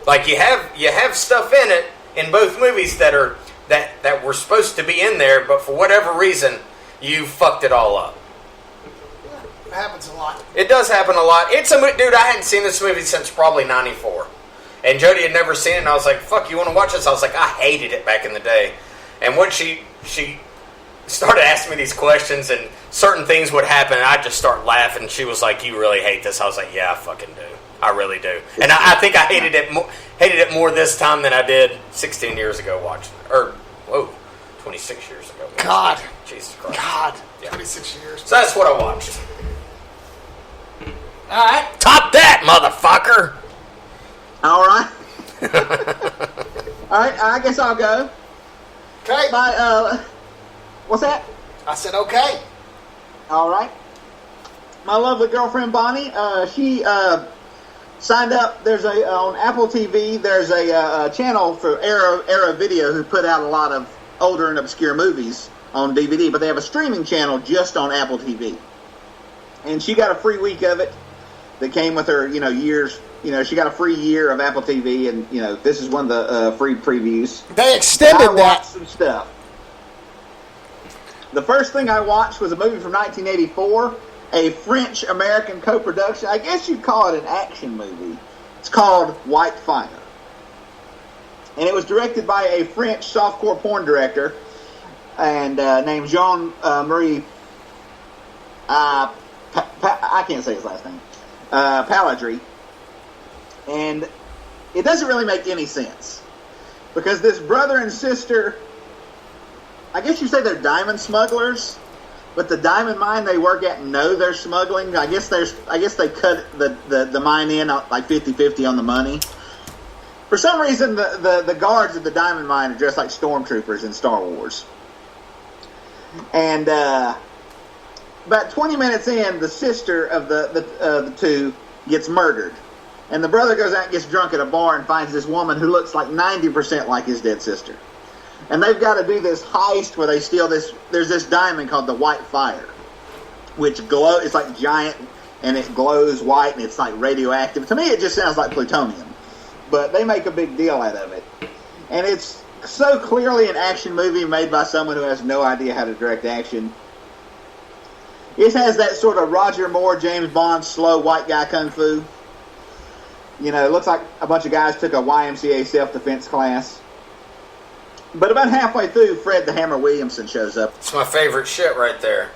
Like you have stuff in it in both movies that were supposed to be in there, but for whatever reason you fucked it all up. Yeah, it happens a lot. It does happen a lot. Dude, I hadn't seen this movie since probably '94, and Jody had never seen it. And I was like, "Fuck, you want to watch this?" I was like, "I hated it back in the day," and when she started asking me these questions and certain things would happen, and I'd just start laughing. She was like, "You really hate this?" I was like, "Yeah, I fucking do. I really do." And I think I hated it more this time than I did 16 years ago watching it. Or, 26 years ago. God. Jesus Christ. God. Yeah. 26 years. So that's what I watched. All right. Top that, motherfucker! All right. All right, I guess I'll go. Okay. What's that? I said okay. All right. My lovely girlfriend Bonnie, she signed up. There's on Apple TV. There's a channel for Era Video who put out a lot of older and obscure movies on DVD, but they have a streaming channel just on Apple TV. And she got a free week of it that came with her, years. She got a free year of Apple TV, and this is one of the free previews. They extended I watched some stuff. The first thing I watched was a movie from 1984, a French-American co-production. I guess you'd call it an action movie. It's called White Fire. And it was directed by a French softcore porn director and named Jean-Marie Pavillon. I can't say his last name. Paladry. And it doesn't really make any sense. Because this brother and sister, I guess you say they're diamond smugglers, but the diamond mine they work at know they're smuggling. I guess they cut the mine in like 50-50 on the money. For some reason, the guards at the diamond mine are dressed like stormtroopers in Star Wars. And about 20 minutes in, the sister of the two gets murdered. And the brother goes out and gets drunk at a bar and finds this woman who looks like 90% like his dead sister. And they've got to do this heist where they steal this. There's this diamond called the White Fire, which it's like giant, and it glows white, and it's like radioactive. To me, it just sounds like plutonium. But they make a big deal out of it. And it's so clearly an action movie made by someone who has no idea how to direct action. It has that sort of Roger Moore, James Bond, slow white guy kung fu. You know, it looks like a bunch of guys took a YMCA self-defense class. But about halfway through, Fred the Hammer Williamson shows up. It's my favorite shit right there.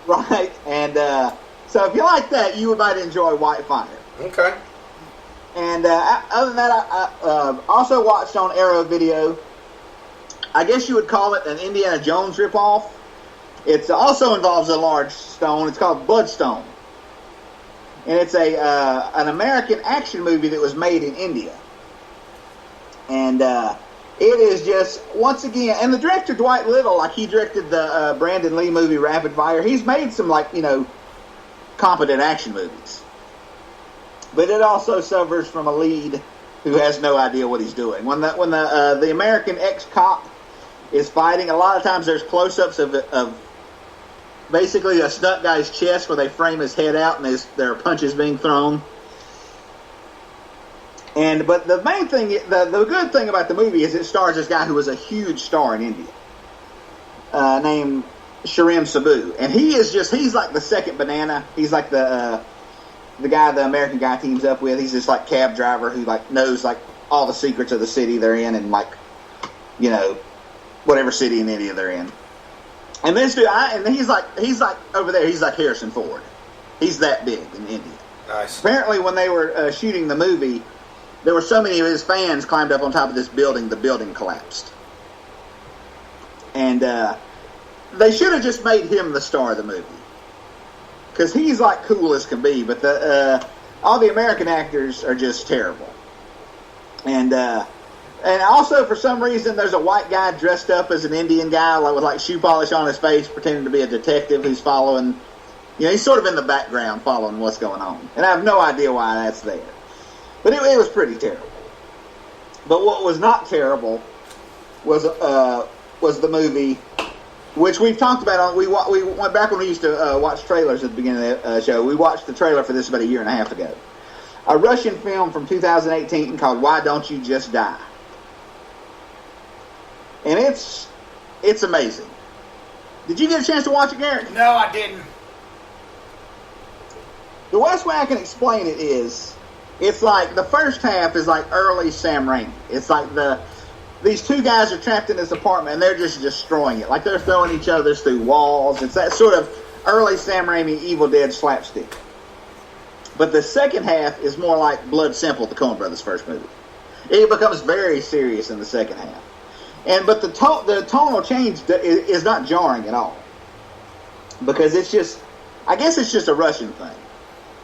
Right, and so if you like that, you might enjoy White Fire. Okay. And other than that, I also watched on Arrow Video, I guess you would call it an Indiana Jones ripoff. It also involves a large stone. It's called Bloodstone. And it's an American action movie that was made in India. And it is just, once again, and the director, Dwight Little, like he directed the Brandon Lee movie Rapid Fire. He's made some, like, you know, competent action movies. But it also suffers from a lead who has no idea what he's doing. When the American ex-cop is fighting, a lot of times there's close-ups of basically a stunt guy's chest where they frame his head out and there are punches being thrown. But the main thing, the good thing about the movie is it stars this guy who was a huge star in India, named Sharem Sabu, and he's like the second banana. He's like the guy the American guy teams up with. He's this like cab driver who like knows like all the secrets of the city they're in, and like, you know, whatever city in India they're in. And this dude, he's like over there. He's like Harrison Ford. He's that big in India. Nice. Apparently, when they were shooting the movie, there were so many of his fans climbed up on top of this building, the building collapsed. And they should have just made him the star of the movie, because he's like cool as can be. But all the American actors are just terrible. And also, for some reason, there's a white guy dressed up as an Indian guy, like with like shoe polish on his face, pretending to be a detective who's following. You know, he's sort of in the background following what's going on. And I have no idea why that's there. But it was pretty terrible. But what was not terrible was the movie, which we've talked about. We went back when we used to watch trailers at the beginning of the show. We watched the trailer for this about a year and a half ago. A Russian film from 2018 called Why Don't You Just Die? And it's amazing. Did you get a chance to watch it, Garrick? No, I didn't. The best way I can explain it is, it's like the first half is like early Sam Raimi. It's like these two guys are trapped in this apartment and they're just destroying it. Like they're throwing each other through walls. It's that sort of early Sam Raimi Evil Dead slapstick. But the second half is more like Blood Simple, the Coen Brothers' first movie. It becomes very serious in the second half. But the tonal change is not jarring at all, because it's just, I guess it's just a Russian thing.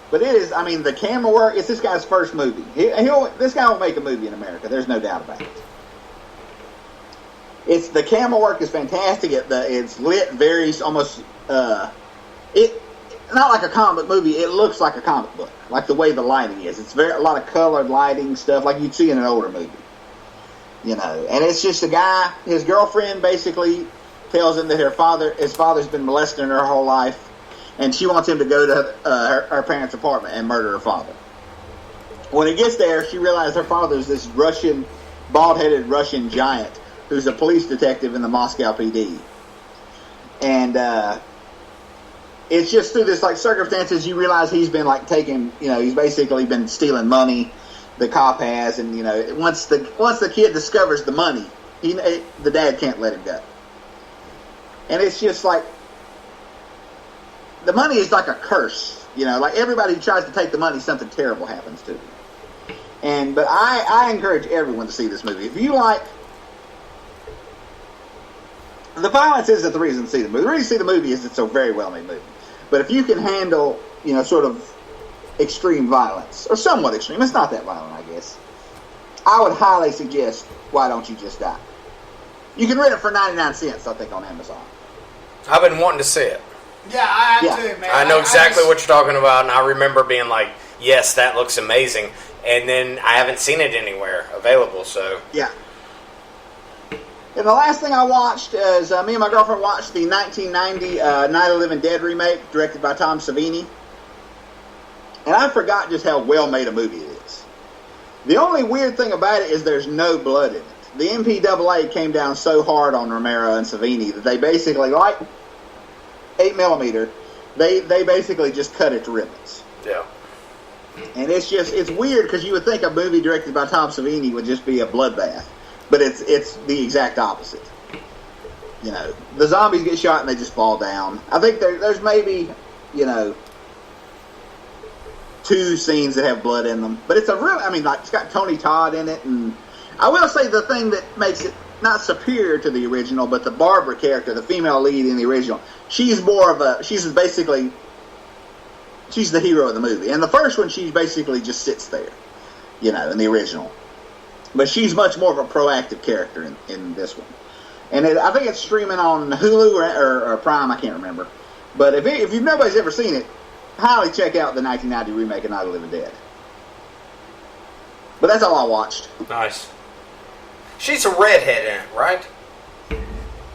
But it is, I mean, the camera work, it's this guy's first movie. This guy will make a movie in America. There's no doubt about it. The camera work is fantastic. It's lit very almost, not like a comic movie. It looks like a comic book, like the way the lighting is. It's a lot of colored lighting stuff like you'd see in an older movie. You know, and it's just a guy, his girlfriend basically tells him that his father's been molesting her whole life, and she wants him to go to her parents' apartment and murder her father. When he gets there, she realizes her father's this Russian, bald-headed Russian giant who's a police detective in the Moscow PD. And it's just through this like circumstances you realize he's been like he's basically been stealing money. The cop has, and you know, once the kid discovers the money, the dad can't let him go. And it's just like the money is like a curse. You know, like everybody who tries to take the money, something terrible happens to them. But I encourage everyone to see this movie. If you like, the violence isn't the reason to see the movie. The reason to see the movie is it's a very well-made movie. But if you can handle, you know, sort of extreme violence, or somewhat extreme, it's not that violent, I guess, I would highly suggest Why Don't You Just Die? You can rent it for 99 cents, I think, on Amazon. I've been wanting to see it. Yeah, I have too, man. I know exactly what you're talking about, and I remember being like, yes, that looks amazing. And then I haven't seen it anywhere available, so. Yeah. And the last thing I watched is, me and my girlfriend watched the 1990 Night of the Living Dead remake, directed by Tom Savini. And I forgot just how well made a movie it is. The only weird thing about it is there's no blood in it. The MPAA came down so hard on Romero and Savini that they basically, like 8mm, they basically just cut it to ribbons. Yeah. And it's weird because you would think a movie directed by Tom Savini would just be a bloodbath. But it's the exact opposite. You know, the zombies get shot and they just fall down. I think there's maybe, you know, 2 scenes that have blood in them. But it's it's got Tony Todd in it. And I will say the thing that makes it not superior to the original, but the Barbara character, the female lead in the original, she's the hero of the movie. And the first one, she basically just sits there, you know, in the original. But she's much more of a proactive character in this one. And I think it's streaming on Hulu or Prime, I can't remember. But if nobody's ever seen it, highly check out the 1990 remake of Night of the Living Dead. But that's all I watched. Nice. She's a redhead in it, right?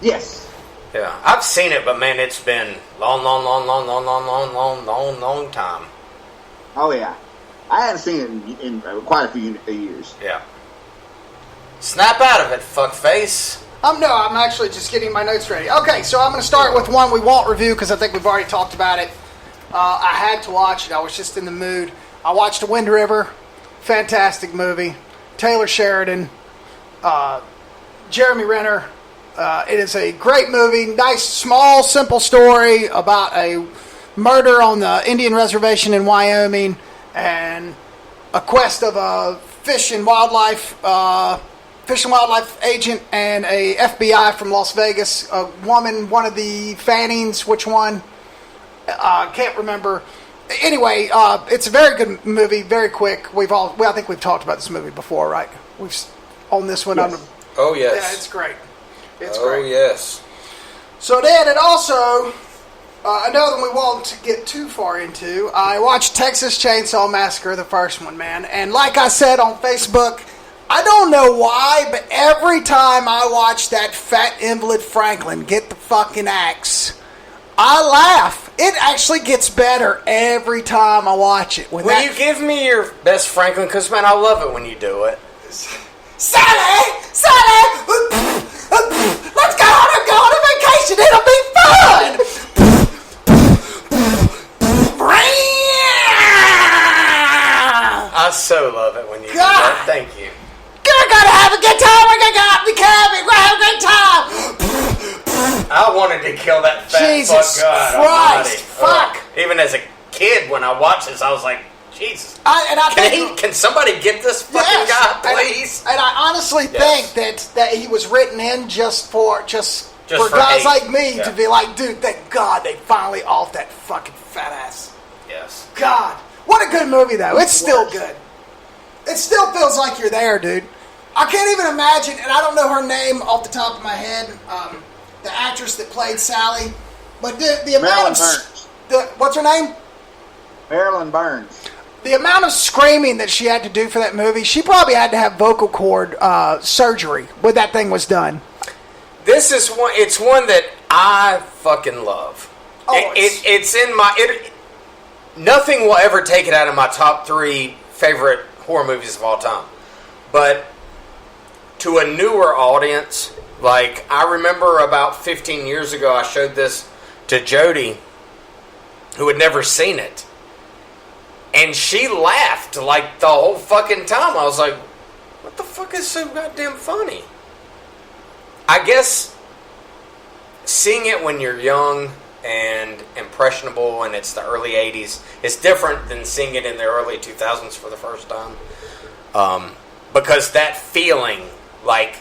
Yes. Yeah. I've seen it, but man, it's been long time. Oh, yeah. I haven't seen it in quite a few years. Yeah. Snap out of it, fuckface. No, I'm actually just getting my notes ready. Okay, so I'm going to start with one we won't review because I think we've already talked about it. I had to watch it. I was just in the mood. I watched The Wind River. Fantastic movie. Taylor Sheridan. Jeremy Renner. It is a great movie. Nice, small, simple story about a murder on the Indian reservation in Wyoming and a quest of a fish and wildlife agent and a FBI from Las Vegas. A woman, one of the Fannings, which one? Can't remember. Anyway, it's a very good movie, very quick. I think we've talked about this movie before, right? We've on this one. Yes. Oh, yes. Yeah, it's great. It's great. Oh, yes. So then, it also, another one we won't get too far into, I watched Texas Chainsaw Massacre, the first one, man. And like I said on Facebook, I don't know why, but every time I watch that fat invalid Franklin get the fucking axe, I laugh. It actually gets better every time I watch it. Will you give me your best Franklin? Because, man, I love it when you do it. Sally! Let's go on a vacation. It'll be fun! I so love it when you do that. Thank you. We're gonna have a good time. We're gonna go out in the cabin. We're gonna have a great time. I wanted to kill that fat Jesus fuck. God Christ. almighty. Fuck. Even as a kid, when I watched this, I was like, Jesus. Can somebody get this fucking guy, please? And I honestly think that he was written in just for guys hate. like me to be like, dude, thank God they finally off that fucking fat ass. Yes. God. What a good movie, though. It's still good. It still feels like you're there, dude. I can't even imagine, and I don't know her name off the top of my head, the actress that played Sally, but the amount of... What's her name? Marilyn Burns. The amount of screaming that she had to do for that movie, she probably had to have vocal cord surgery when that thing was done. This is one. It's one that I fucking love. Oh, it's in my... nothing will ever take it out of my top 3 favorite horror movies of all time. But to a newer audience, like I remember about 15 years ago, I showed this to Jody, who had never seen it. And she laughed like the whole fucking time. I was like, what the fuck is so goddamn funny? I guess seeing it when you're young and impressionable, and it's the early 80s. It's different than seeing it in the early 2000s for the first time. Because that feeling, like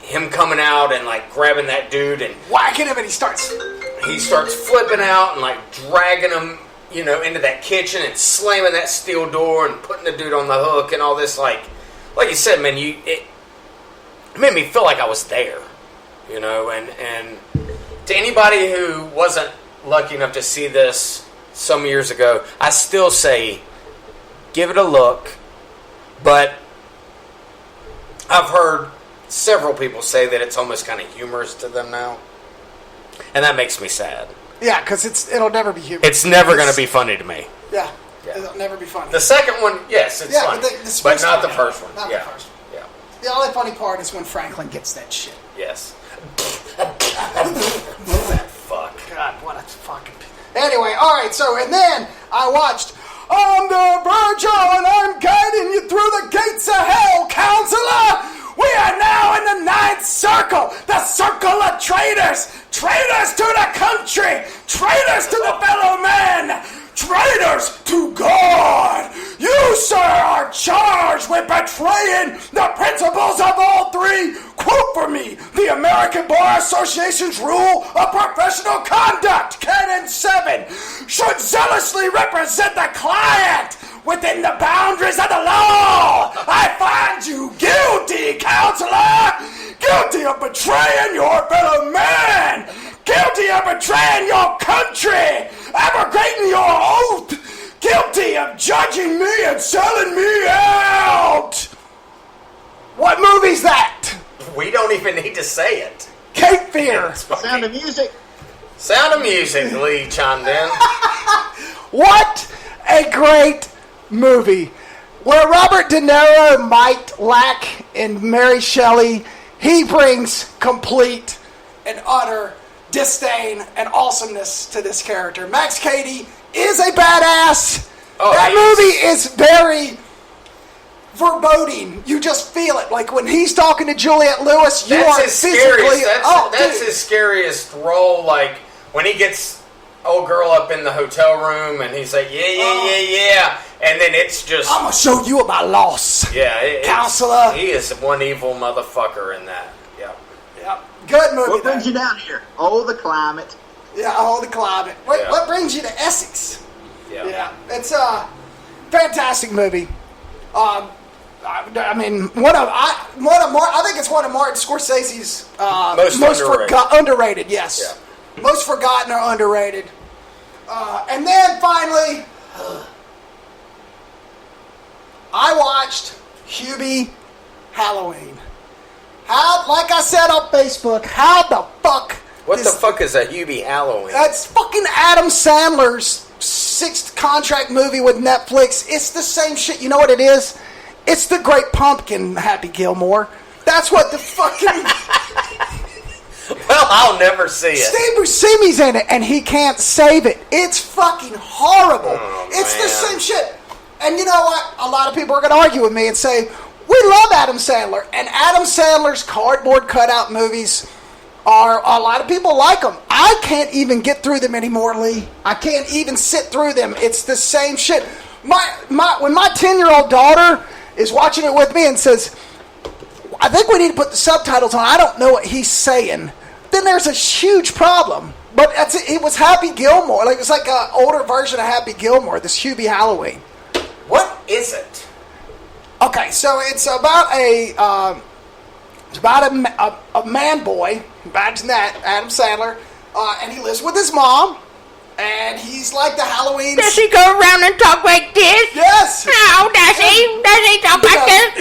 him coming out and like grabbing that dude and whacking him, and he starts flipping out and like dragging him, into that kitchen and slamming that steel door and putting the dude on the hook and all this, like you said, man, it made me feel like I was there, and to anybody who wasn't lucky enough to see this some years ago, I still say give it a look. But I've heard several people say that it's almost kind of humorous to them now, and that makes me sad. Yeah, because it'll never be humorous. It's never going to be funny to me. Yeah, it'll never be funny. The second one, yes, it's funny, but not the first one. Not the first one. Yeah. The only funny part is when Franklin gets that shit. Yes. That fuck. God, what a fucking... Anyway, all right, so, and then I watched On the Verge and I'm guiding you through the gates of hell, counselor! We are now in the ninth circle, the circle of traitors! Traitors to the country! Traitors to the fellow man! Traitors to God! You, sir, are charged with betraying the principles of all three. Quote for me, the American Bar Association's rule of professional conduct, Canon 7, should zealously represent the client within the boundaries of the law. I find you guilty, counselor! Guilty of betraying your fellow man! Guilty of betraying your country! Abrogating your oath! Guilty of judging me and selling me out! What movie's that? We don't even need to say it. Cape Fear. Sound of Music. Sound of Music, Lee chimed in. What a great movie. Where Robert De Niro might lack in Mary Shelley, he brings complete and utter disdain and awesomeness to this character. Max Cady is a badass. That movie is very foreboding. You just feel it. Like when he's talking to Juliette Lewis, you are physically... That's his scariest role. Like when he gets old girl up in the hotel room and he's like, yeah. And then it's just... I'm going to show you my loss. Yeah. Counselor. He is one evil motherfucker in that. Yep. Good movie. What brings you down here? Oh, the climate. Yeah, the climate. What brings you to Essex? Yeah. It's a fantastic movie. I mean, I think it's one of Martin Scorsese's most underrated. Yes, yeah. Most forgotten or underrated. And then finally, I watched Hubie Halloween. Like I said on Facebook, how the fuck? What the fuck is a Hubie Halloween? That's fucking Adam Sandler's 6th contract movie with Netflix. It's the same shit. You know what it is? It's the Great Pumpkin, Happy Gilmore. That's what the fucking... Well, I'll never see it. Steve Buscemi's in it, and he can't save it. It's fucking horrible. It's the same shit. And you know what? A lot of people are going to argue with me and say, we love Adam Sandler. And Adam Sandler's cardboard cutout movies are... A lot of people like them. I can't even get through them anymore, Lee. I can't even sit through them. It's the same shit. When my 10-year-old daughter is watching it with me and says, I think we need to put the subtitles on, I don't know what he's saying, then there's a huge problem. But it was Happy Gilmore. Like, it's like an older version of Happy Gilmore, this Hubie Halloween. What is it? Okay, so it's about a man boy. Imagine that, Adam Sandler, and he lives with his mom, and he's like the Halloween. Does he go around and talk like this? Yes. How does he? Does he talk like this?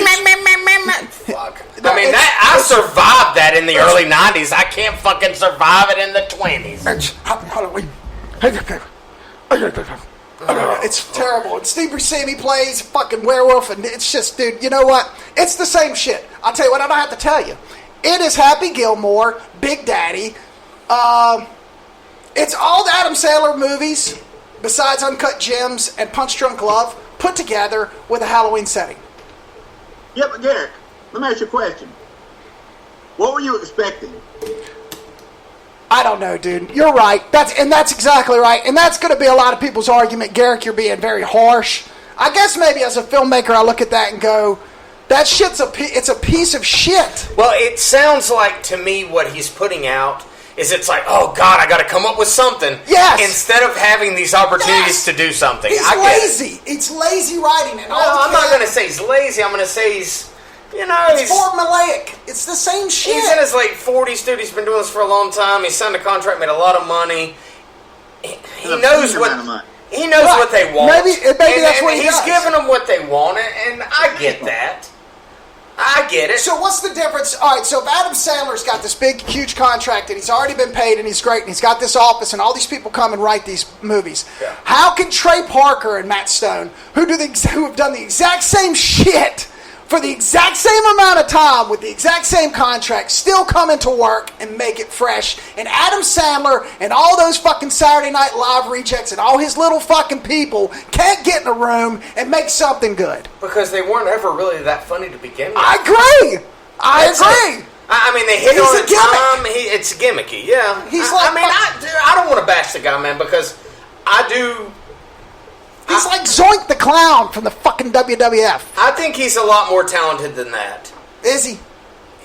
Fuck. I mean, I survived that in the early 90s. I can't fucking survive it in the 20s. Happy Halloween. It's terrible. And Steve Buscemi plays fucking werewolf, and it's just, dude, you know what? It's the same shit. I'll tell you what, I don't have to tell you. It is Happy Gilmore, Big Daddy. It's all the Adam Sandler movies, besides Uncut Gems and Punch Drunk Love, put together with a Halloween setting. Yeah, but Garrick, let me ask you a question. What were you expecting? I don't know, dude. You're right. That's exactly right. And that's going to be a lot of people's argument. Garrick, you're being very harsh. I guess maybe as a filmmaker, I look at that and go, that shit's it's a piece of shit. Well, it sounds like to me what he's putting out is it's like, oh God, I got to come up with something. Yes. Instead of having these opportunities to do something. He's lazy. It's lazy writing. And I'm not going to say he's lazy. I'm going to say he's, it's formulaic. It's the same shit. He's in his late 40s, dude. He's been doing this for a long time. He signed a contract, made a lot of money. He knows what they want. Maybe that's what he does. He's giving them what they want, and I get that. I get it. So what's the difference? All right, so if Adam Sandler's got this big, huge contract and he's already been paid and he's great and he's got this office and all these people come and write these movies, how can Trey Parker and Matt Stone, who have done the exact same shit for the exact same amount of time with the exact same contract, still come into work and make it fresh? And Adam Sandler and all those fucking Saturday Night Live rejects and all his little fucking people can't get in a room and make something good. Because they weren't ever really that funny to begin with. I agree. I mean, they hit on the time. It's gimmicky, yeah. I don't want to bash the guy, man, because I do... He's like Zoink the Clown from the fucking WWF. I think he's a lot more talented than that. Is he?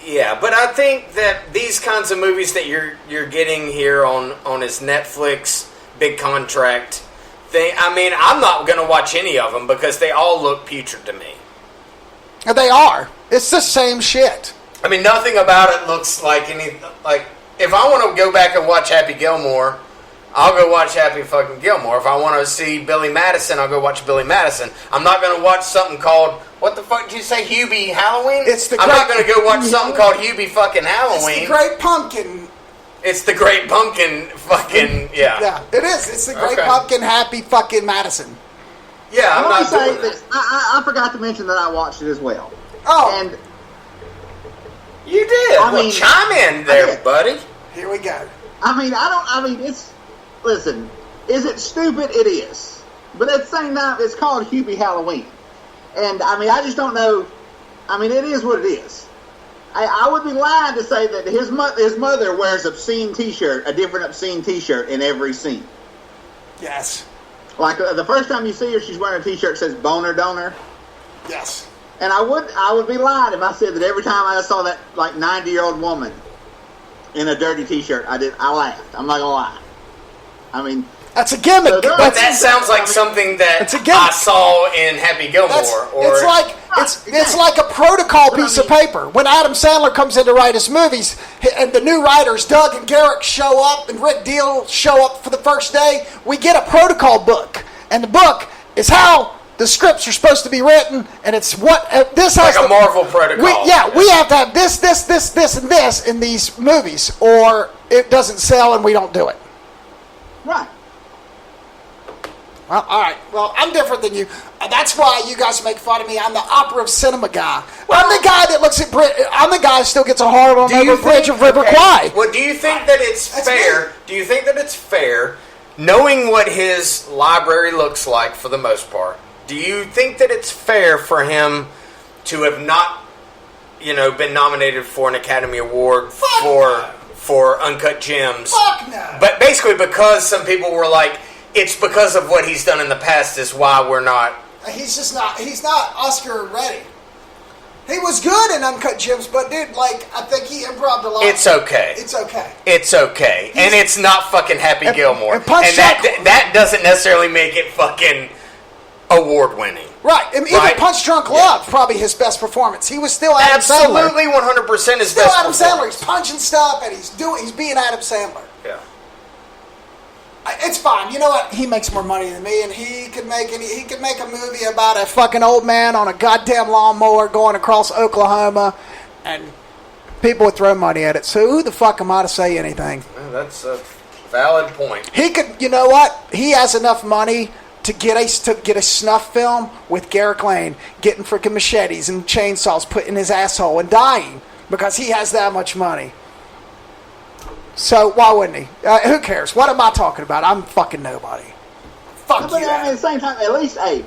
Yeah, but I think that these kinds of movies that you're getting here on his Netflix big contract thing, I mean, I'm not going to watch any of them because they all look putrid to me. They are. It's the same shit. I mean, nothing about it looks like any... Like, if I want to go back and watch Happy Gilmore... I'll go watch Happy fucking Gilmore. If I want to see Billy Madison, I'll go watch Billy Madison. I'm not going to watch something called, what the fuck did you say, Hubie Halloween? I'm not going to go watch something called Hubie fucking Halloween. It's the Great Pumpkin. It's the Great Pumpkin fucking, yeah. Yeah, it is. It's the Great Pumpkin Happy fucking Madison. Yeah, I'm not doing that. I forgot to mention that I watched it as well. Oh. And you did. Chime in there, buddy. Here we go. Listen, is it stupid? It is. But at the same time, it's called Hubie Halloween. And, I just don't know. It is what it is. I would be lying to say that his mother wears a different obscene T-shirt in every scene. Yes. Like, the first time you see her, she's wearing a T-shirt that says Boner Donor. Yes. And I would be lying if I said that every time I saw that, 90-year-old woman in a dirty T-shirt, I laughed. I'm not going to lie. That's a gimmick. So that sounds like something that I saw in Happy Gilmore. It's like a protocol piece of paper. When Adam Sandler comes in to write his movies, and the new writers, Doug and Garrick, show up, and Rick Deal show up for the first day, we get a protocol book. And the book is how the scripts are supposed to be written, and it's what this has like a Marvel protocol. We have to have this, and this in these movies, or it doesn't sell and we don't do it. Right. Well, all right. Well, I'm different than you. That's why you guys make fun of me. I'm the opera of cinema guy. Well, I'm the guy that looks at I'm the guy that still gets a hard on over the bridge of River Kwai. Well, do you think that it's fair? Do you think that it's fair, knowing what his library looks like for the most part? Do you think that it's fair for him to have not, been nominated for an Academy Award for Uncut Gems? Fuck no. But basically because some people were like, it's because of what he's done in the past is why we're not. He's not Oscar ready. He was good in Uncut Gems, but dude, I think he improv'd a lot. It's okay. And it's not fucking Happy Gilmore. And that doesn't necessarily make it fucking award winning. Right. Even Punch Drunk Love, probably his best performance. He was still Adam Sandler. Absolutely 100% his still best Adam performance. Sandler. He's punching stuff and he's being Adam Sandler. Yeah. It's fine. You know what? He makes more money than me, and he could make a movie about a fucking old man on a goddamn lawnmower going across Oklahoma, and people would throw money at it. So who the fuck am I to say anything? Well, that's a valid point. He could. You know what? He has enough money to get a snuff film with Garrick Lane getting freaking machetes and chainsaws put in his asshole and dying because he has that much money. So why wouldn't he? Who cares? What am I talking about? I'm fucking nobody. Fuck you. At the same time, at least, I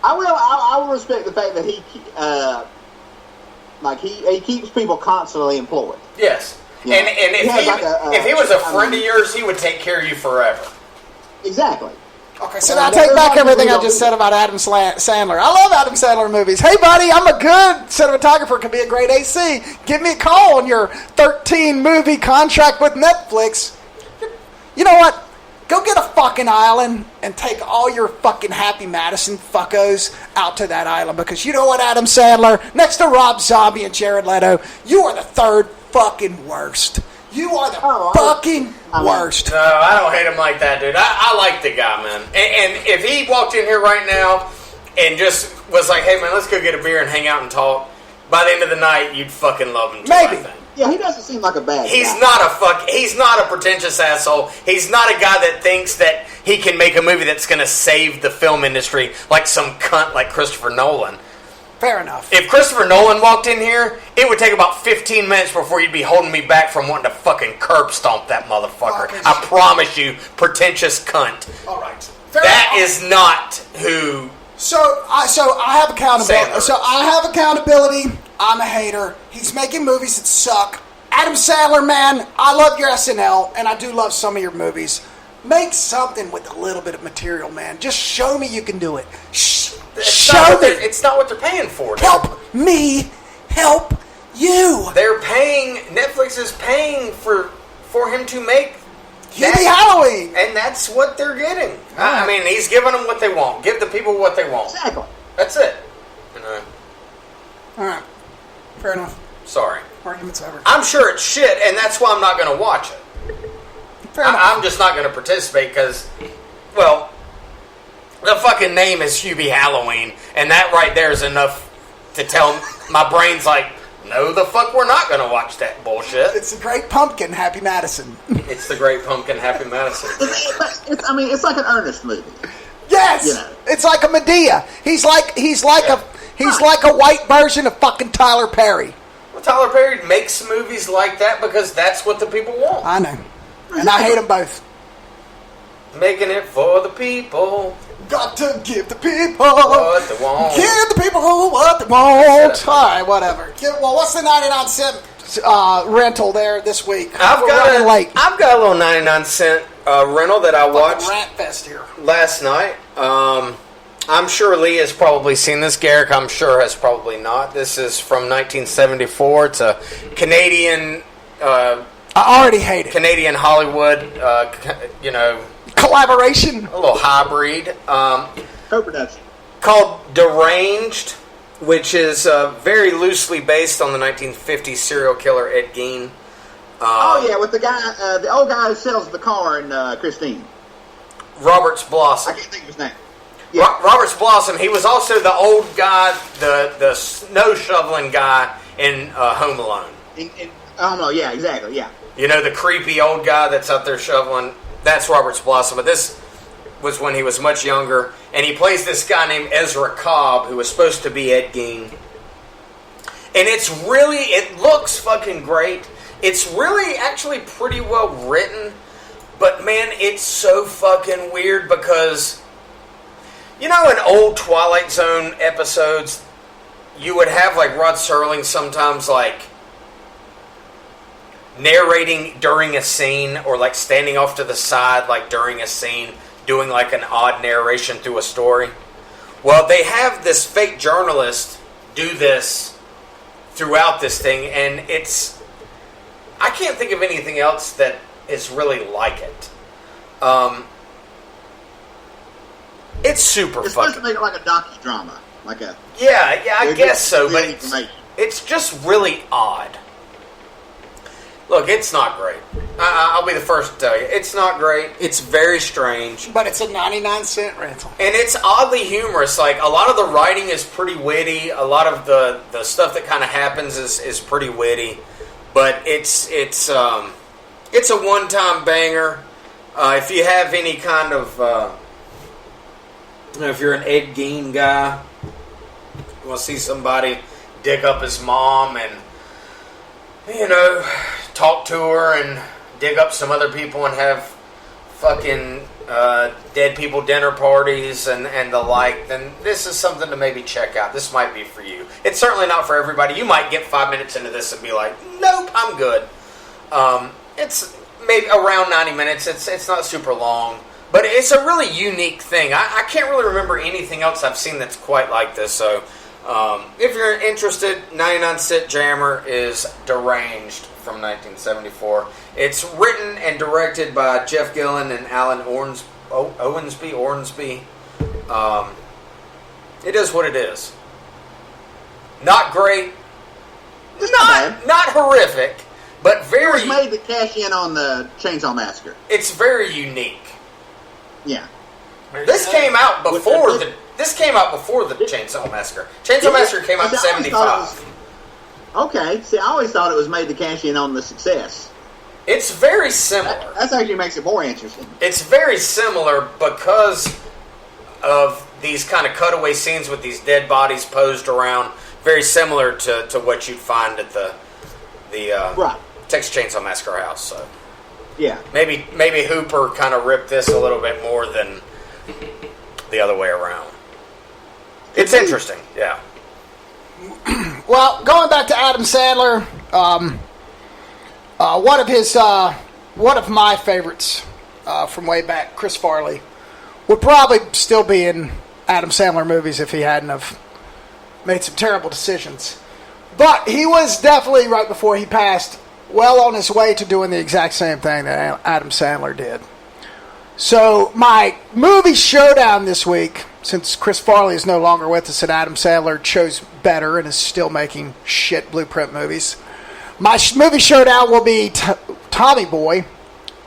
will respect the fact that he keeps people constantly employed. Yes, Yeah. And if he was a friend of yours, he would take care of you forever. Exactly. Okay, so I take back everything I just said about Adam Sandler. I love Adam Sandler movies. Hey, buddy, I'm a good cinematographer. Could be a great AC. Give me a call on your 13-movie contract with Netflix. You know what? Go get a fucking island and take all your fucking Happy Madison fuckos out to that island. Because you know what, Adam Sandler? Next to Rob Zombie and Jared Leto, you are the third fucking worst. You are the fucking worst. No, I don't hate him like that, dude. I like the guy, man. And if he walked in here right now and just was like, hey, man, let's go get a beer and hang out and talk, by the end of the night, you'd fucking love him too, Maybe. I think. Yeah, he doesn't seem like a bad He's guy. He's not a pretentious asshole. He's not a guy that thinks that he can make a movie that's going to save the film industry like some cunt like Christopher Nolan. Fair enough. If Christopher Nolan walked in here, it would take about 15 minutes before you'd be holding me back from wanting to fucking curb stomp that motherfucker. Okay. I promise you, pretentious cunt. All right. That is not who... So I have accountability. Sandler. So I have accountability. I'm a hater. He's making movies that suck. Adam Sandler, man, I love your SNL, and I do love some of your movies. Make something with a little bit of material, man. Just show me you can do it. Show me. It's not what they're paying for. Dude. Help me. Help you. They're paying... Netflix is paying for him to make... Hubie Halloween. And that's what they're getting. I mean, he's giving them what they want. Give the people what they want. Exactly. That's it. You know. All right. Fair enough. Sorry. Argument's over. I'm sure it's shit, and that's why I'm not going to watch it. Fair enough. I'm just not going to participate because, well, the fucking name is Hubie Halloween, and that right there is enough to tell my brain's like, no, the fuck, we're not going to watch that bullshit. It's the Great Pumpkin, Happy Madison. It's the Great Pumpkin, Happy Madison. It's like an earnest movie. Yes, You know. it's like a Medea. He's like a white version of fucking Tyler Perry. Well, Tyler Perry makes movies like that because that's what the people want. I know, and I hate them both. Making it for the people. Got to give the people What they want. Give the people what they want. All right, whatever. Well, what's the 99-cent rental there this week? I've got a little 99-cent rental that I watched Rant fest here. last night. I'm sure Lee has probably seen this. Garrick, I'm sure, has probably not. This is from 1974. It's a Canadian... I already hate it. Canadian Hollywood, Collaboration. a little hybrid. Co-production. Called Deranged, which is very loosely based on the 1950s serial killer Ed Gein. Oh yeah, with the guy, the old guy who sells the car in Christine. Roberts Blossom. I can't think of his name. Yeah. Roberts Blossom. He was also the old guy, the snow shoveling guy in Home Alone. Oh no, yeah, exactly, yeah. You know, the creepy old guy that's out there shoveling. That's Roberts Blossom. But this was when he was much younger, and he plays this guy named Ezra Cobb, who was supposed to be Ed Gein. And it looks fucking great. It's really actually pretty well written, but man, it's so fucking weird because, you know, in old Twilight Zone episodes, you would have like Rod Serling sometimes like narrating during a scene or like standing off to the side like during a scene doing like an odd narration through a story. Well, they have this fake journalist do this throughout this thing, and I can't think of anything else that is really like it. It's super It's fucking... supposed to make it like a docudrama. Like a... Yeah, I guess so, but information. it's just really odd. Look, it's not great. I'll be the first to tell you. It's not great. It's very strange. But it's a 99-cent rental. And it's oddly humorous. Like, a lot of the writing is pretty witty. A lot of the stuff that kind of happens is pretty witty. But it's a one-time banger. If you have any kind of... if you're an Ed Gein guy, you want to see somebody dig up his mom and, talk to her and dig up some other people and have fucking dead people dinner parties and the like, then this is something to maybe check out. This might be for you. It's certainly not for everybody. You might get 5 minutes into this and be like, nope, I'm good. It's maybe around 90 minutes. It's not super long, but it's a really unique thing. I can't really remember anything else I've seen that's quite like this. So, if you're interested, 99 Cent Jammer is Deranged from 1974. It's written and directed by Jeff Gillen and Alan Ornsby. It is what it is. Not great. Not horrific, but very. It was made to cash in on the Chainsaw Massacre. It's very unique. Yeah. This came out before the Chainsaw Massacre. Chainsaw Massacre came out in 75. Okay. See, I always thought it was made to cash in on the success. It's very similar. That actually makes it more interesting. It's very similar because of these kind of cutaway scenes with these dead bodies posed around. Very similar to what you'd find at the right. Texas Chainsaw Massacre house. So yeah, maybe Hooper kind of ripped this a little bit more than the other way around. It's interesting, yeah. Well, going back to Adam Sandler, one of my favorites from way back, Chris Farley, would probably still be in Adam Sandler movies if he hadn't have made some terrible decisions. But he was definitely, right before he passed, well on his way to doing the exact same thing that Adam Sandler did. So my movie showdown this week, since Chris Farley is no longer with us and Adam Sandler chose better and is still making shit blueprint movies, my movie showdown will be Tommy Boy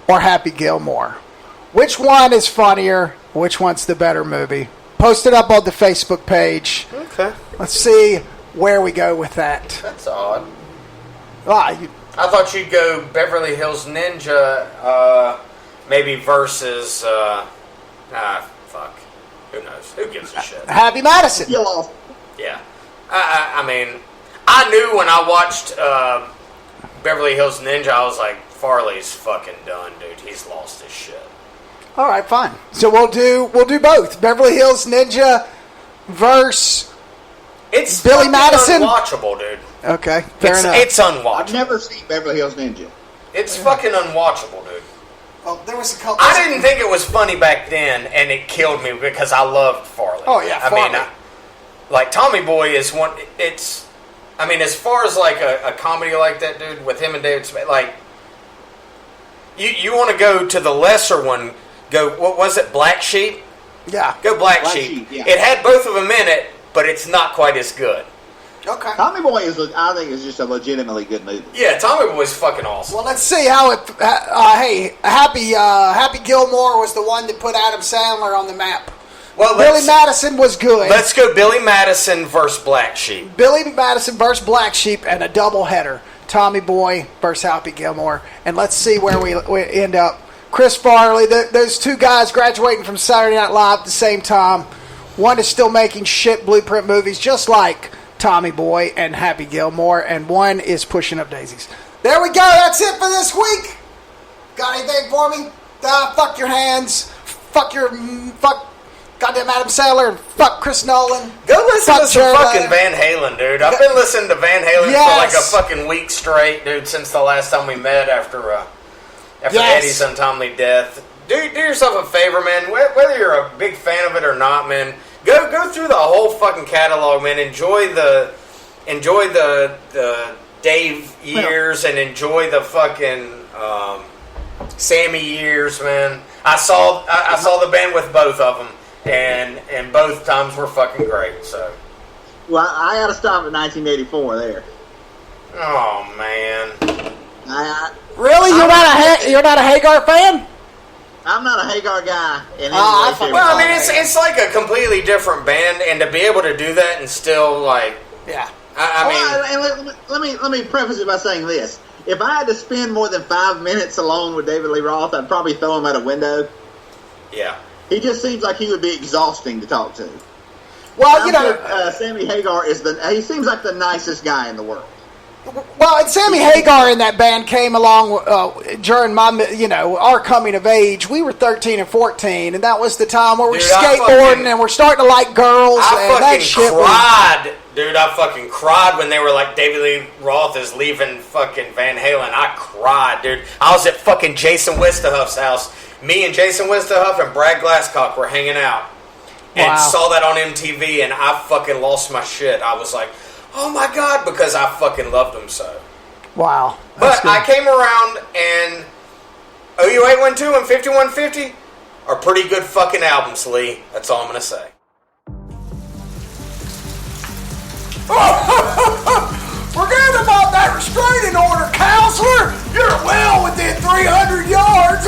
or Happy Gilmore. Which one is funnier? Which one's the better movie? Post it up on the Facebook page. Okay. Let's see where we go with that. That's odd. I thought you'd go Beverly Hills Ninja, maybe versus, fuck. Who knows? Who gives a shit? Happy Madison. You lost. Yeah. I mean, I knew when I watched Beverly Hills Ninja, I was like, Farley's fucking done, dude. He's lost his shit. All right, fine. So we'll do both. Beverly Hills Ninja versus It's Billy Madison. Unwatchable, dude. Okay, fair enough. It's unwatchable. I've never seen Beverly Hills Ninja. It's fucking unwatchable, dude. Well, there was a couple. I didn't think it was funny back then, and it killed me because I loved Farley. Oh yeah, Farley. I mean, like Tommy Boy is one. It's, I mean, as far as like a comedy like that, dude, with him and David Spade, like you want to go to the lesser one. Go, what was it, Black Sheep? Yeah. Go Black Sheep. Yeah. It had both of them in it, but it's not quite as good. Okay. Tommy Boy I think, is just a legitimately good movie. Yeah, Tommy Boy's fucking awesome. Well, let's see how it. Hey, Happy Gilmore was the one that put Adam Sandler on the map. Well, Billy Madison was good. Let's go Billy Madison versus Black Sheep. Billy Madison versus Black Sheep and a doubleheader. Tommy Boy versus Happy Gilmore. And let's see where we end up. Chris Farley, those two guys graduating from Saturday Night Live at the same time. One is still making shit blueprint movies just like Tommy Boy and Happy Gilmore, and one is pushing up daisies. There we go. That's it for this week. Got anything for me? Fuck your hands. Fuck goddamn Adam Sandler and fuck Chris Nolan. Go listen to some fucking Van Halen, dude. I've been listening to Van Halen for like a fucking week straight, dude, since the last time we met after Eddie's untimely death. Do yourself a favor, man. Whether you're a big fan of it or not, man, go through the whole fucking catalog, man. Enjoy the Dave years and enjoy the fucking Sammy years, man. I saw the band with both of them, and both times were fucking great. So, well, I got to stop at 1984 there. Oh man. Really? You're not a Hagar fan? I'm not a Hagar guy. Well, I mean, it's like a completely different band, and to be able to do that and still like, yeah. Let me preface it by saying this: if I had to spend more than 5 minutes alone with David Lee Roth, I'd probably throw him out a window. Yeah. He just seems like he would be exhausting to talk to. Well, Sammy Hagar he seems like the nicest guy in the world. Well, and Sammy Hagar in that band came along during our coming of age. We were 13 and 14, and that was the time where we're skateboarding and we're starting to like girls. I and fucking cried Dude, I fucking cried when they were like, David Lee Roth is leaving fucking Van Halen. I cried, dude. I was at fucking Jason Westerhuff's house. Me and Jason Westerhuff and Brad Glasscock were hanging out. And saw that on MTV, and I fucking lost my shit. I was like, oh my God, because I fucking loved them so. Wow. But I came around, and OU 812 and 5150 are pretty good fucking albums, Lee. That's all I'm going to say. Forget about that restraining order, counselor. You're well within 300 yards.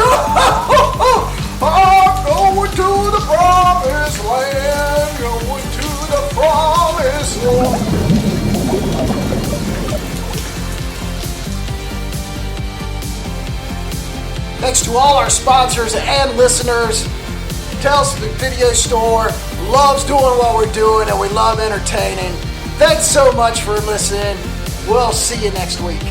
I'm going to the promised land. Going to the promised land. Thanks to all our sponsors and listeners. Telsmith Video Store loves doing what we're doing, and we love entertaining. Thanks so much for listening. We'll see you next week.